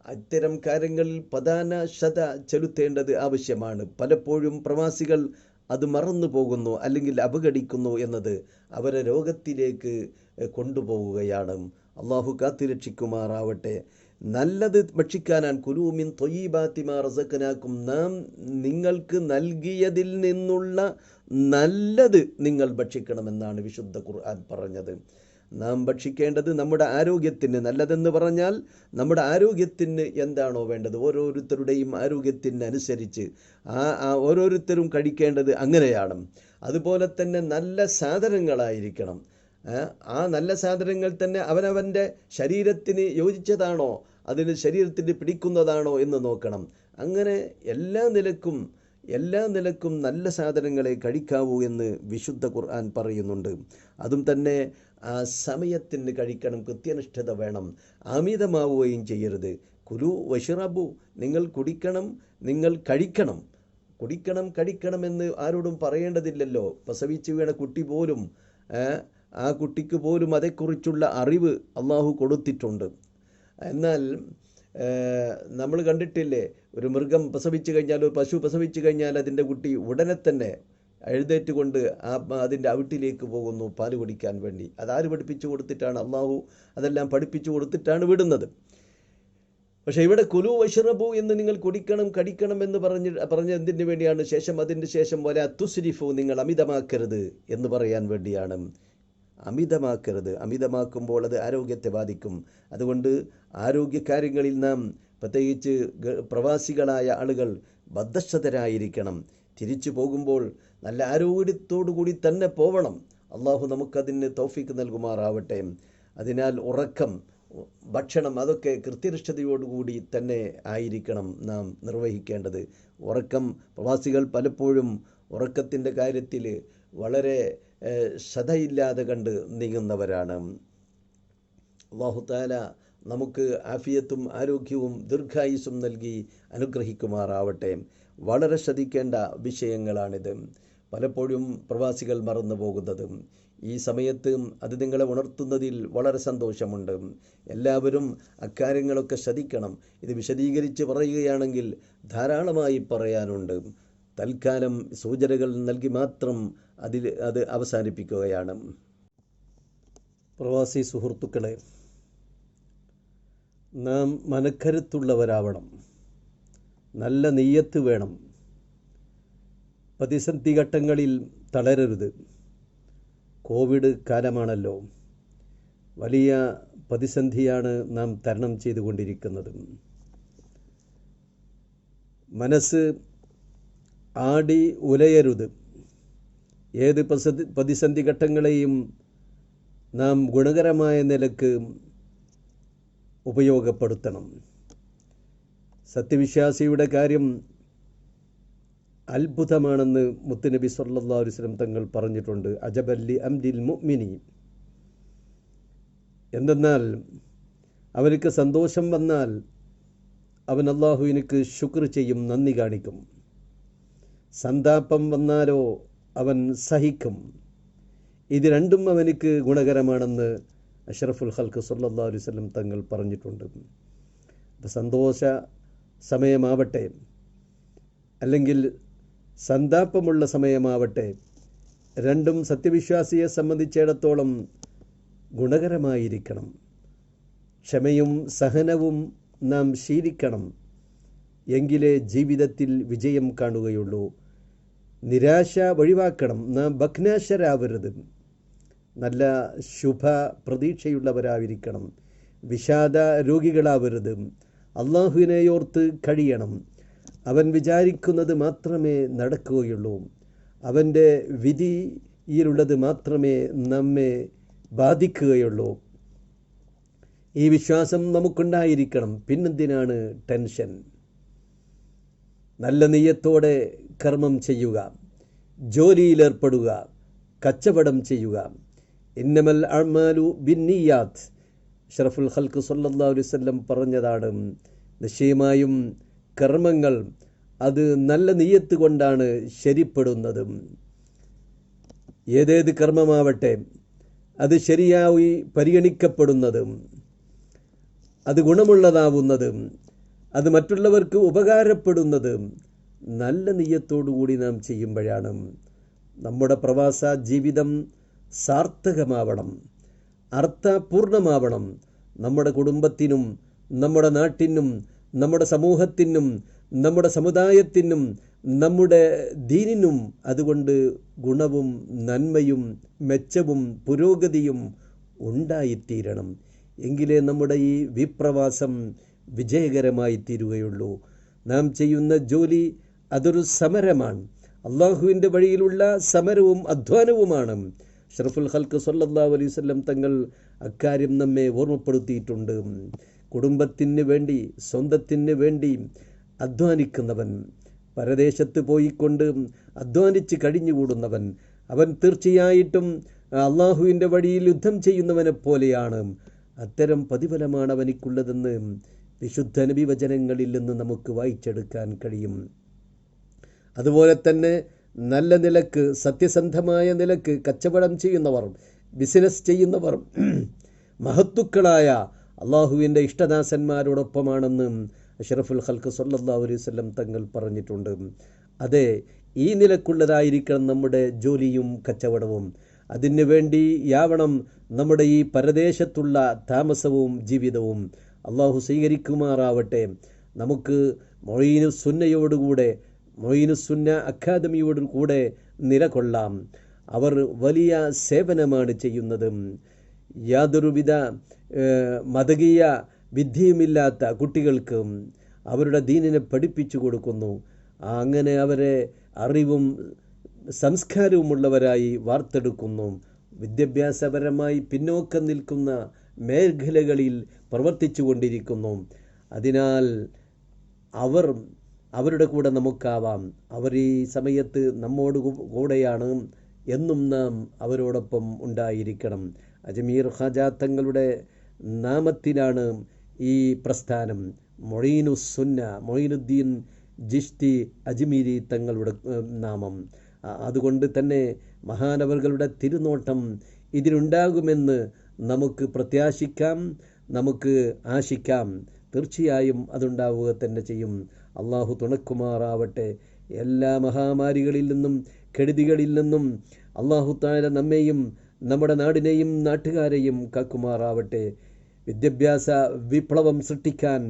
അത്തരം കാര്യങ്ങളിൽ പ്രധാന ശ്രദ്ധ ചെലുത്തേണ്ടത് ആവശ്യമാണ്. പലപ്പോഴും പ്രവാസികൾ അത് മറന്നു പോകുന്നു അല്ലെങ്കിൽ അവഗണിക്കുന്നു എന്നത് അവരെ രോഗത്തിലേക്ക് കൊണ്ടുപോവുകയാണ്. അള്ളാഹു കാത്തുരക്ഷിക്കുമാറാവട്ടെ. നല്ലത് ഭക്ഷിക്കാനാണ്, കുലൂ മിൻ ത്വയ്യിബാത്തി മാ റസഖ്നാകും, നാം നിങ്ങൾക്ക് നൽകിയതിൽ നിന്നുള്ള നല്ലത് നിങ്ങൾ ഭക്ഷിക്കണമെന്നാണ് വിശുദ്ധ ഖുർആൻ പറഞ്ഞത്. നാം ഭക്ഷിക്കേണ്ടത് നമ്മുടെ ആരോഗ്യത്തിന്, നല്ലതെന്ന് പറഞ്ഞാൽ നമ്മുടെ ആരോഗ്യത്തിന് എന്താണോ വേണ്ടത്, ഓരോരുത്തരുടെയും ആരോഗ്യത്തിനനുസരിച്ച് ഓരോരുത്തരും കഴിക്കേണ്ടത് അങ്ങനെയാണ്. അതുപോലെ തന്നെ നല്ല സാധനങ്ങളായിരിക്കണം. ആ നല്ല സാധനങ്ങൾ തന്നെ അവനവൻ്റെ ശരീരത്തിന് യോജിച്ചതാണോ, അതിന് ശരീരത്തിന് പിടിക്കുന്നതാണോ എന്ന് നോക്കണം. അങ്ങനെ എല്ലാ നിലക്കും നല്ല സാധനങ്ങളെ കഴിക്കാവൂ എന്ന് വിശുദ്ധ ഖുർആൻ പറയുന്നുണ്ട്. അതും തന്നെ ആ സമയത്തിന് കഴിക്കണം, കൃത്യനിഷ്ഠത വേണം, അമിതമാവുകയും ചെയ്യരുത്. കുലു വഷ്റബു, നിങ്ങൾ കുടിക്കണം, നിങ്ങൾ കഴിക്കണം. കഴിക്കണമെന്ന് ആരോടും പറയേണ്ടതില്ലല്ലോ. പ്രസവിച്ച് വീണ കുട്ടി പോലും ആ കുട്ടിക്ക് പോലും അതേക്കുറിച്ചുള്ള അറിവ് അള്ളാഹു കൊടുത്തിട്ടുണ്ട്. എന്നാൽ നമ്മൾ കണ്ടിട്ടില്ലേ, ഒരു മൃഗം പ്രസവിച്ചു കഴിഞ്ഞാൽ, ഒരു പശു പ്രസവിച്ചു കഴിഞ്ഞാൽ അതിൻ്റെ കുട്ടി ഉടനെ തന്നെ എഴുന്നേറ്റ് കൊണ്ട് അതിൻ്റെ അവിട്ടിലേക്ക് പോകുന്നു പാല് കുടിക്കാൻ വേണ്ടി. അതാര് പഠിപ്പിച്ചു കൊടുത്തിട്ടാണ്? അള്ളാഹു അതെല്ലാം പഠിപ്പിച്ചു കൊടുത്തിട്ടാണ് വിടുന്നത്. പക്ഷേ ഇവിടെ കുലു വഷ്റബു എന്ന് നിങ്ങൾ കഴിക്കണം എന്ന് പറഞ്ഞ എന്തിനു വേണ്ടിയാണ്? അതിന് ശേഷം വല തുസ്രിഫു, നിങ്ങൾ അമിതമാക്കരുത് എന്ന് പറയാൻ വേണ്ടിയാണ്. അമിതമാക്കുമ്പോൾ അത് ആരോഗ്യത്തെ ബാധിക്കും. അതുകൊണ്ട് ആരോഗ്യകാര്യങ്ങളിൽ നാം, പ്രത്യേകിച്ച് പ്രവാസികളായ ആളുകൾ ബദ്ധശ്രദ്ധരായിരിക്കണം. തിരിച്ചു പോകുമ്പോൾ നല്ല ആരോഗ്യത്തോടു കൂടി തന്നെ പോവണം. അള്ളാഹു നമുക്കതിന് തൗഫീക്ക് നൽകുമാറാവട്ടെ. അതിനാൽ ഉറക്കം, ഭക്ഷണം അതൊക്കെ കൃത്യനിഷ്ഠതയോടുകൂടി തന്നെ ആയിരിക്കണം നാം നിർവഹിക്കേണ്ടത്. ഉറക്കം, പ്രവാസികൾ പലപ്പോഴും ഉറക്കത്തിൻ്റെ കാര്യത്തിൽ വളരെ ശ്രദ്ധയില്ലാതെ കണ്ട് നീങ്ങുന്നവരാണ്. അല്ലാഹു തആല നമുക്ക് ആഫിയത്തും ആരോഗ്യവും ദീർഘായുസ്സും നൽകി അനുഗ്രഹിക്കുമാറാവട്ടെ. വളരെ ശ്രദ്ധിക്കേണ്ട വിഷയങ്ങളാണിത്. പലപ്പോഴും പ്രവാസികൾ മറന്നു പോകുന്നത്. ഈ സമയത്ത് അത് നിങ്ങളെ ഉണർത്തുന്നതിൽ വളരെ സന്തോഷമുണ്ട്. എല്ലാവരും അക്കാര്യങ്ങളൊക്കെ ശ്രദ്ധിക്കണം. ഇത് വിശദീകരിച്ച് പറയുകയാണെങ്കിൽ ധാരാളമായി പറയാനുണ്ട്. തൽക്കാലം സൂചനകൾ നൽകി മാത്രം അത് അവസാനിപ്പിക്കുകയാണ്. പ്രവാസി സുഹൃത്തുക്കളെ, നാം മനക്കരുത്തുള്ളവരാവണം. നല്ല നെയ്യത്ത് വേണം. പ്രതിസന്ധി ഘട്ടങ്ങളിൽ തളരരുത്. കോവിഡ് കാലമാണല്ലോ, വലിയ പ്രതിസന്ധിയാണ് നാം തരണം ചെയ്തുകൊണ്ടിരിക്കുന്നത്. മനസ്സ് ആടി ഉലയരുത്. ഏത് പ്രതിസന്ധി ഘട്ടങ്ങളെയും നാം ഗുണകരമായ നിലക്ക് ഉപയോഗപ്പെടുത്തണം. സത്യവിശ്വാസിയുടെ കാര്യം അത്ഭുതമാണെന്ന് മുത്തുനബി സല്ലല്ലാഹു അലൈഹി വസല്ലം തങ്ങൾ പറഞ്ഞിട്ടുണ്ട്. അജബല്ലി അംരിൽ മുഅ്മിനി. എന്തെന്നാൽ അവർക്ക് സന്തോഷം വന്നാൽ അവൻ അല്ലാഹുവിനക്ക് ശുക്ർ ചെയ്യും, നന്ദി കാണിക്കും. സന്താപം വന്നാലോ അവൻ സഹിക്കും. ഇത് രണ്ടും അവനക്ക് ഗുണകരമാണെന്ന് അഷ്റഫുൽ ഖൽഖ് സല്ലല്ലാഹു അലൈഹി വസല്ലം തങ്ങൾ പറഞ്ഞിട്ടുണ്ട്. സന്തോഷ സമയമാവട്ടെ അല്ലെങ്കിൽ സന്താപമുള്ള സമയമാവട്ടെ, രണ്ടും സത്യവിശ്വാസിയെ സംബന്ധിച്ചിടത്തോളം ഗുണകരമായിരിക്കണം. ക്ഷമയും സഹനവും നാം ശീലിക്കണം. എങ്കിലേ ജീവിതത്തിൽ വിജയം കാണുകയുള്ളൂ. നിരാശ ഒഴിവാക്കണം. നാം ഭഗ്നാശരാവരുത്. നല്ല ശുഭ പ്രതീക്ഷയുള്ളവരായിരിക്കണം. വിഷാദ രോഗികളാവരുത്. അള്ളാഹുവിനെയോർത്ത് കഴിയണം. അവൻ വിചാരിക്കുന്നത് മാത്രമേ നടക്കുകയുള്ളൂ. അവൻ്റെ വിധിയിലുള്ളത് മാത്രമേ നമ്മെ ബാധിക്കുകയുള്ളൂ. ഈ വിശ്വാസം നമുക്കുണ്ടായിരിക്കണം. പിന്നെന്തിനാണ് ടെൻഷൻ? നല്ല നിയ്യത്തോടെ കർമ്മം ചെയ്യുക, ജോലിയിലേർപ്പെടുക, കച്ചവടം ചെയ്യുക. ഇന്നമൽ അഅ്മാലു ബിന്നിയാത്ത്. അഷ്റഫുൽ ഖൽഖ് സല്ലല്ലാഹു അലൈഹി വസല്ലം പറഞ്ഞതാണ്, നിശ്ചയമായും കർമ്മങ്ങൾ അത് നല്ല നിയ്യത്ത് കൊണ്ടാണ് ശരിപ്പെടുന്നത്. ഏതേത് കർമ്മമാവട്ടെ അത് ശരിയായി പരിഗണിക്കപ്പെടുന്നത്, അത് ഗുണമുള്ളതാവുന്നത്, അത് മറ്റുള്ളവർക്ക് ഉപകാരപ്പെടുന്നത് നല്ല നിയ്യത്തോടുകൂടി നാം ചെയ്യുമ്പോഴാണ്. നമ്മുടെ പ്രവാസ ജീവിതം സാർത്ഥകമാവണം, അർത്ഥപൂർണമാവണം. നമ്മുടെ കുടുംബത്തിനും നമ്മുടെ നാട്ടിനും നമ്മുടെ സമൂഹത്തിനും നമ്മുടെ സമുദായത്തിനും നമ്മുടെ ദീനിനും അതുകൊണ്ട് ഗുണവും നന്മയും മെച്ചവും പുരോഗതിയും ഉണ്ടായിത്തീരണം. എങ്കിലേ നമ്മുടെ ഈ വിപ്രവാസം വിജയകരമായി തീരുകയുള്ളൂ. നാം ചെയ്യുന്ന ജോലി അതൊരു സമരമാണ്. അള്ളാഹുവിൻ്റെ വഴിയിലുള്ള സമരവും അധ്വാനവുമാണ്. അഷ്റഫുൽ ഖൽഖ് സല്ലല്ലാഹു അലൈഹി വസല്ലം തങ്ങൾ അക്കാര്യം നമ്മെ ഓർമ്മപ്പെടുത്തിയിട്ടുണ്ട്. കുടുംബത്തിന് വേണ്ടി, സ്വന്തത്തിന് വേണ്ടി അധ്വാനിക്കുന്നവൻ, പരദേശത്ത് പോയിക്കൊണ്ട് അധ്വാനിച്ച് കഴിഞ്ഞുകൂടുന്നവൻ, അവൻ തീർച്ചയായിട്ടും അള്ളാഹുവിൻ്റെ വഴിയിൽ യുദ്ധം ചെയ്യുന്നവനെ പോലെയാണ്. അത്തരം പ്രതിഫലമാണ് അവനിക്കുള്ളതെന്ന് വിശുദ്ധ നബി വചനങ്ങളിൽ നിന്ന് നമുക്ക് വായിച്ചെടുക്കാൻ കഴിയും. അതുപോലെ തന്നെ നല്ല നിലക്ക്, സത്യസന്ധമായ നിലക്ക് കച്ചവടം ചെയ്യുന്നവർ, ബിസിനസ് ചെയ്യുന്നവർ മഹത്തുക്കളായ അള്ളാഹുവിൻ്റെ ഇഷ്ടദാസന്മാരോടൊപ്പമാണെന്ന് അഷ്റഫുൽ ഖൽഖ് സല്ലല്ലാഹു അലൈഹി വസല്ലം തങ്ങൾ പറഞ്ഞിട്ടുണ്ട്. അതെ, ഈ നിലക്കുള്ളതായിരിക്കണം നമ്മുടെ ജോലിയും കച്ചവടവും. അതിനു വേണ്ടിയാവണം നമ്മുടെ ഈ പരദേശത്തുള്ള താമസവും ജീവിതവും. അള്ളാഹു സ്വീകരിക്കുമാറാവട്ടെ. നമുക്ക് മൊയ്നുസ്സുന്നയോടുകൂടെ, മൊയ്നുസ്സുന്ന അക്കാദമിയോട് കൂടെ നിലകൊള്ളാം. അവർ വലിയ സേവനമാണ് ചെയ്യുന്നത്. യാതൊരുവിധ മതകീയ വിദ്യയുമില്ലാത്ത കുട്ടികൾക്ക് അവരുടെ ദീനിനെ പഠിപ്പിച്ചു കൊടുക്കുന്നു. അങ്ങനെ അവരെ അറിവും സംസ്കാരവുമുള്ളവരായി വാർത്തെടുക്കുന്നു. വിദ്യാഭ്യാസപരമായി പിന്നോക്കം നിൽക്കുന്ന മേഖലകളിൽ പ്രവർത്തിച്ചു കൊണ്ടിരിക്കുന്നു. അതിനാൽ അവരുടെ കൂടെ നമുക്കാവാം. അവർ ഈ സമയത്ത് നമ്മോട് കൂടെയാണ്. എന്നും നാം അവരോടൊപ്പം ഉണ്ടായിരിക്കണം. അജ്മീർ ഖാജ തങ്ങളുടെ നാമത്തിലാണ് ഈ പ്രസ്ഥാനം. മൊയ്നുസ്സുന്ന, മൊയ്നുദ്ദീൻ ജിഷ്തി അജ്മീരി തങ്ങളുടെ നാമം. അതുകൊണ്ട് തന്നെ മഹാനവറുകളുടെ തിരുനോട്ടം ഇതിനുണ്ടാകുമെന്ന് നമുക്ക് പ്രത്യാശിക്കാം, നമുക്ക് ആശിക്കാം. തീർച്ചയായും അതുണ്ടാവുക തന്നെ ചെയ്യും. അള്ളാഹു തുണക്കുമാറാവട്ടെ. എല്ലാ മഹാമാരികളിൽ നിന്നും കെടുതികളിൽ നിന്നും അള്ളാഹു തആല നമ്മെയും നമ്മുടെ നാടിനെയും നാട്ടുകാരെയും കാക്കുമാറാവട്ടെ. വിദ്യാഭ്യാസ വിപ്ലവം സൃഷ്ടിക്കാൻ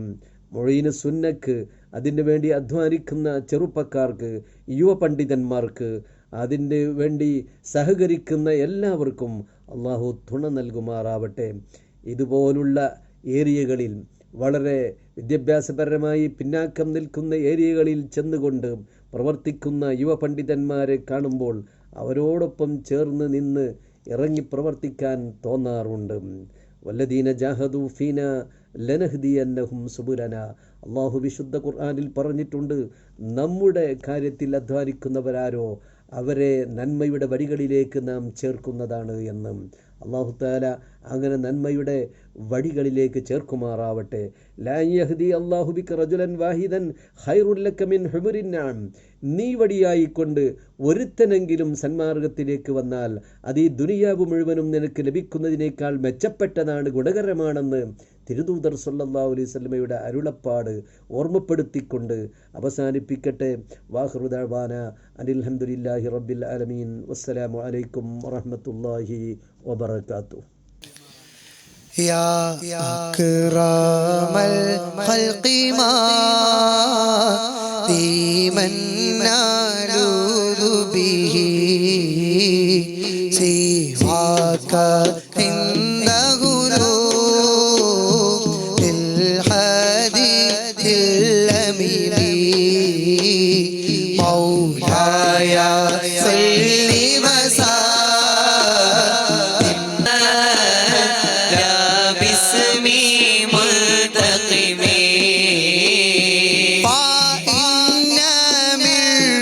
മൊയ്നുസ്സുന്നക്ക്, അതിനു വേണ്ടി അധ്വാനിക്കുന്ന ചെറുപ്പക്കാർക്ക്, യുവ പണ്ഡിതന്മാർക്ക്, അതിന് വേണ്ടി സഹകരിക്കുന്ന എല്ലാവർക്കും അള്ളാഹു തുണ നൽകുമാറാവട്ടെ. ഇതുപോലുള്ള ഏരിയകളിൽ, വളരെ വിദ്യാഭ്യാസപരമായി പിന്നാക്കം നിൽക്കുന്ന ഏരിയകളിൽ ചെന്നുകൊണ്ട് പ്രവർത്തിക്കുന്ന യുവ പണ്ഡിതന്മാരെ കാണുമ്പോൾ അവരോടൊപ്പം ചേർന്ന് നിന്ന് ഇറങ്ങി പ്രവർത്തിക്കാൻ തോന്നാറുണ്ട്. വല്ലദീന ജാഹദു ഫീന ലനഹ്ദിയന്നഹും സുബുലന. അള്ളാഹു വിശുദ്ധ ഖുർആനിൽ പറഞ്ഞിട്ടുണ്ട്, നമ്മുടെ കാര്യത്തിൽ അധ്വാനിക്കുന്നവരാരോ അവരെ നന്മയുടെ വഴികളിലേക്ക് നാം ചേർക്കുന്നതാണ് എന്ന്. അല്ലാഹു തആല അങ്ങനെ നന്മയുടെ വഴികളിലേക്ക് ചേർക്കുമാറാവട്ടെ. ലാ യഹ്ദി അല്ലാഹു ബിക റജുലൻ വാഹിദൻ ഖൈറുൽ ലക മിൻ ഹുമുരിൻ നഅം. നീ വഴിയായിക്കൊണ്ട് ഒരുത്തനെങ്കിലും സന്മാർഗത്തിലേക്ക് വന്നാൽ അത് ഈ ദുനിയാവ് മുഴുവനും നിനക്ക് ലഭിക്കുന്നതിനേക്കാൾ മെച്ചപ്പെട്ടതാണ്, ഗുണകരമാണെന്ന് തിരുദൂതർ സല്ലല്ലാഹു അലൈഹി വസല്ലമയുടെ അരുളപ്പാട് ഓർമ്മപ്പെടുത്തിക്കൊണ്ട് അവസാനിപ്പിക്കട്ടെ. വാഖിറു ദഅവാന അനിൽ ഹംദുലില്ലാഹി റബ്ബിൽ ആലമീൻ. വസ്സലാമു അലൈക്കും വറഹ്മത്തുള്ളാഹി വബറകാതുഹു. يا أكرم الخلق ما من نالوذ به سواك عند غروب الحديث الأمين مولاي صل وسلم باسمي منتقم فإن من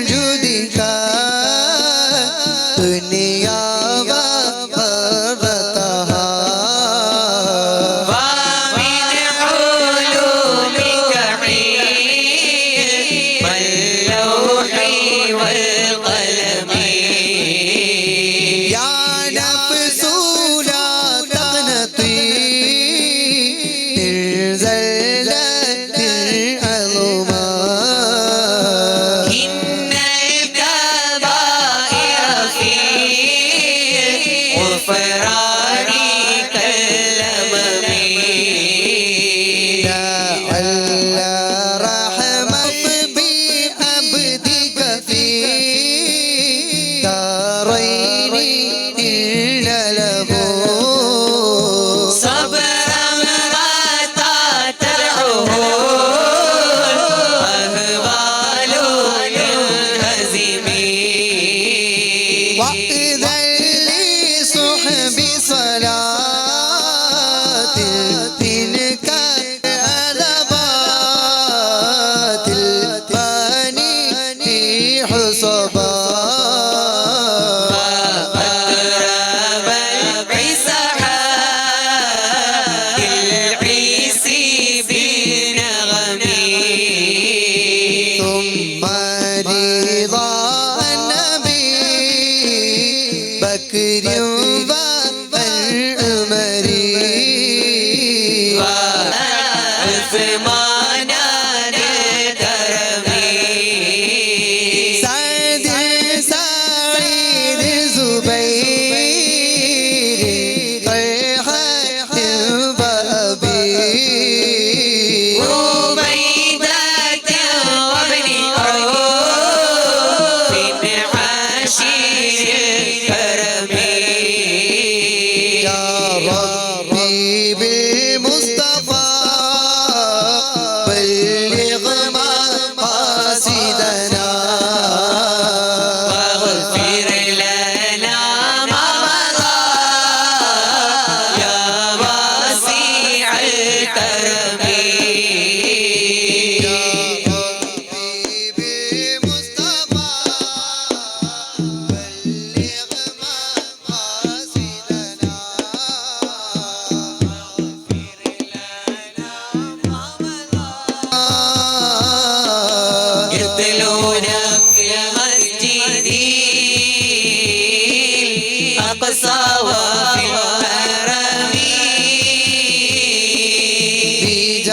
جودك دنيا وغرتها ومن علومك علم اللوح والقلم يا نفس لا تقنطي زلزلة العظمى إن الكبائر في غفران كالأمم لعل رحمة بعبدك في دارين إلا له صبرا متى تدعوه أهوال ينهزم وإذا لصحب صلاة تلك الأذبات الباني حصبا أقرب العسحات العيسي بنغمي ثم رضا النبي بكر والعمر وعثمان الكرمي سعد سعيد زبير طلحة وأبي عبيدة وابن عوف عاشر الكرم يا ربي بالمصطفى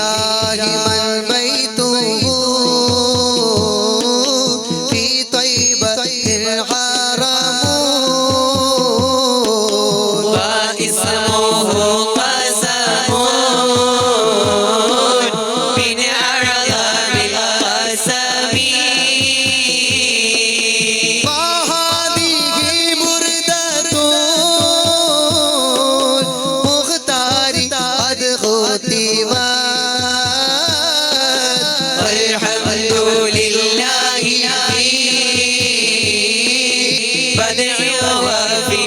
بجاه من بيته في طيبة الحرم واسمه قسم من أعظم القسم وهذه بردة المختار قد ختمت والحمد لله في بدء وفي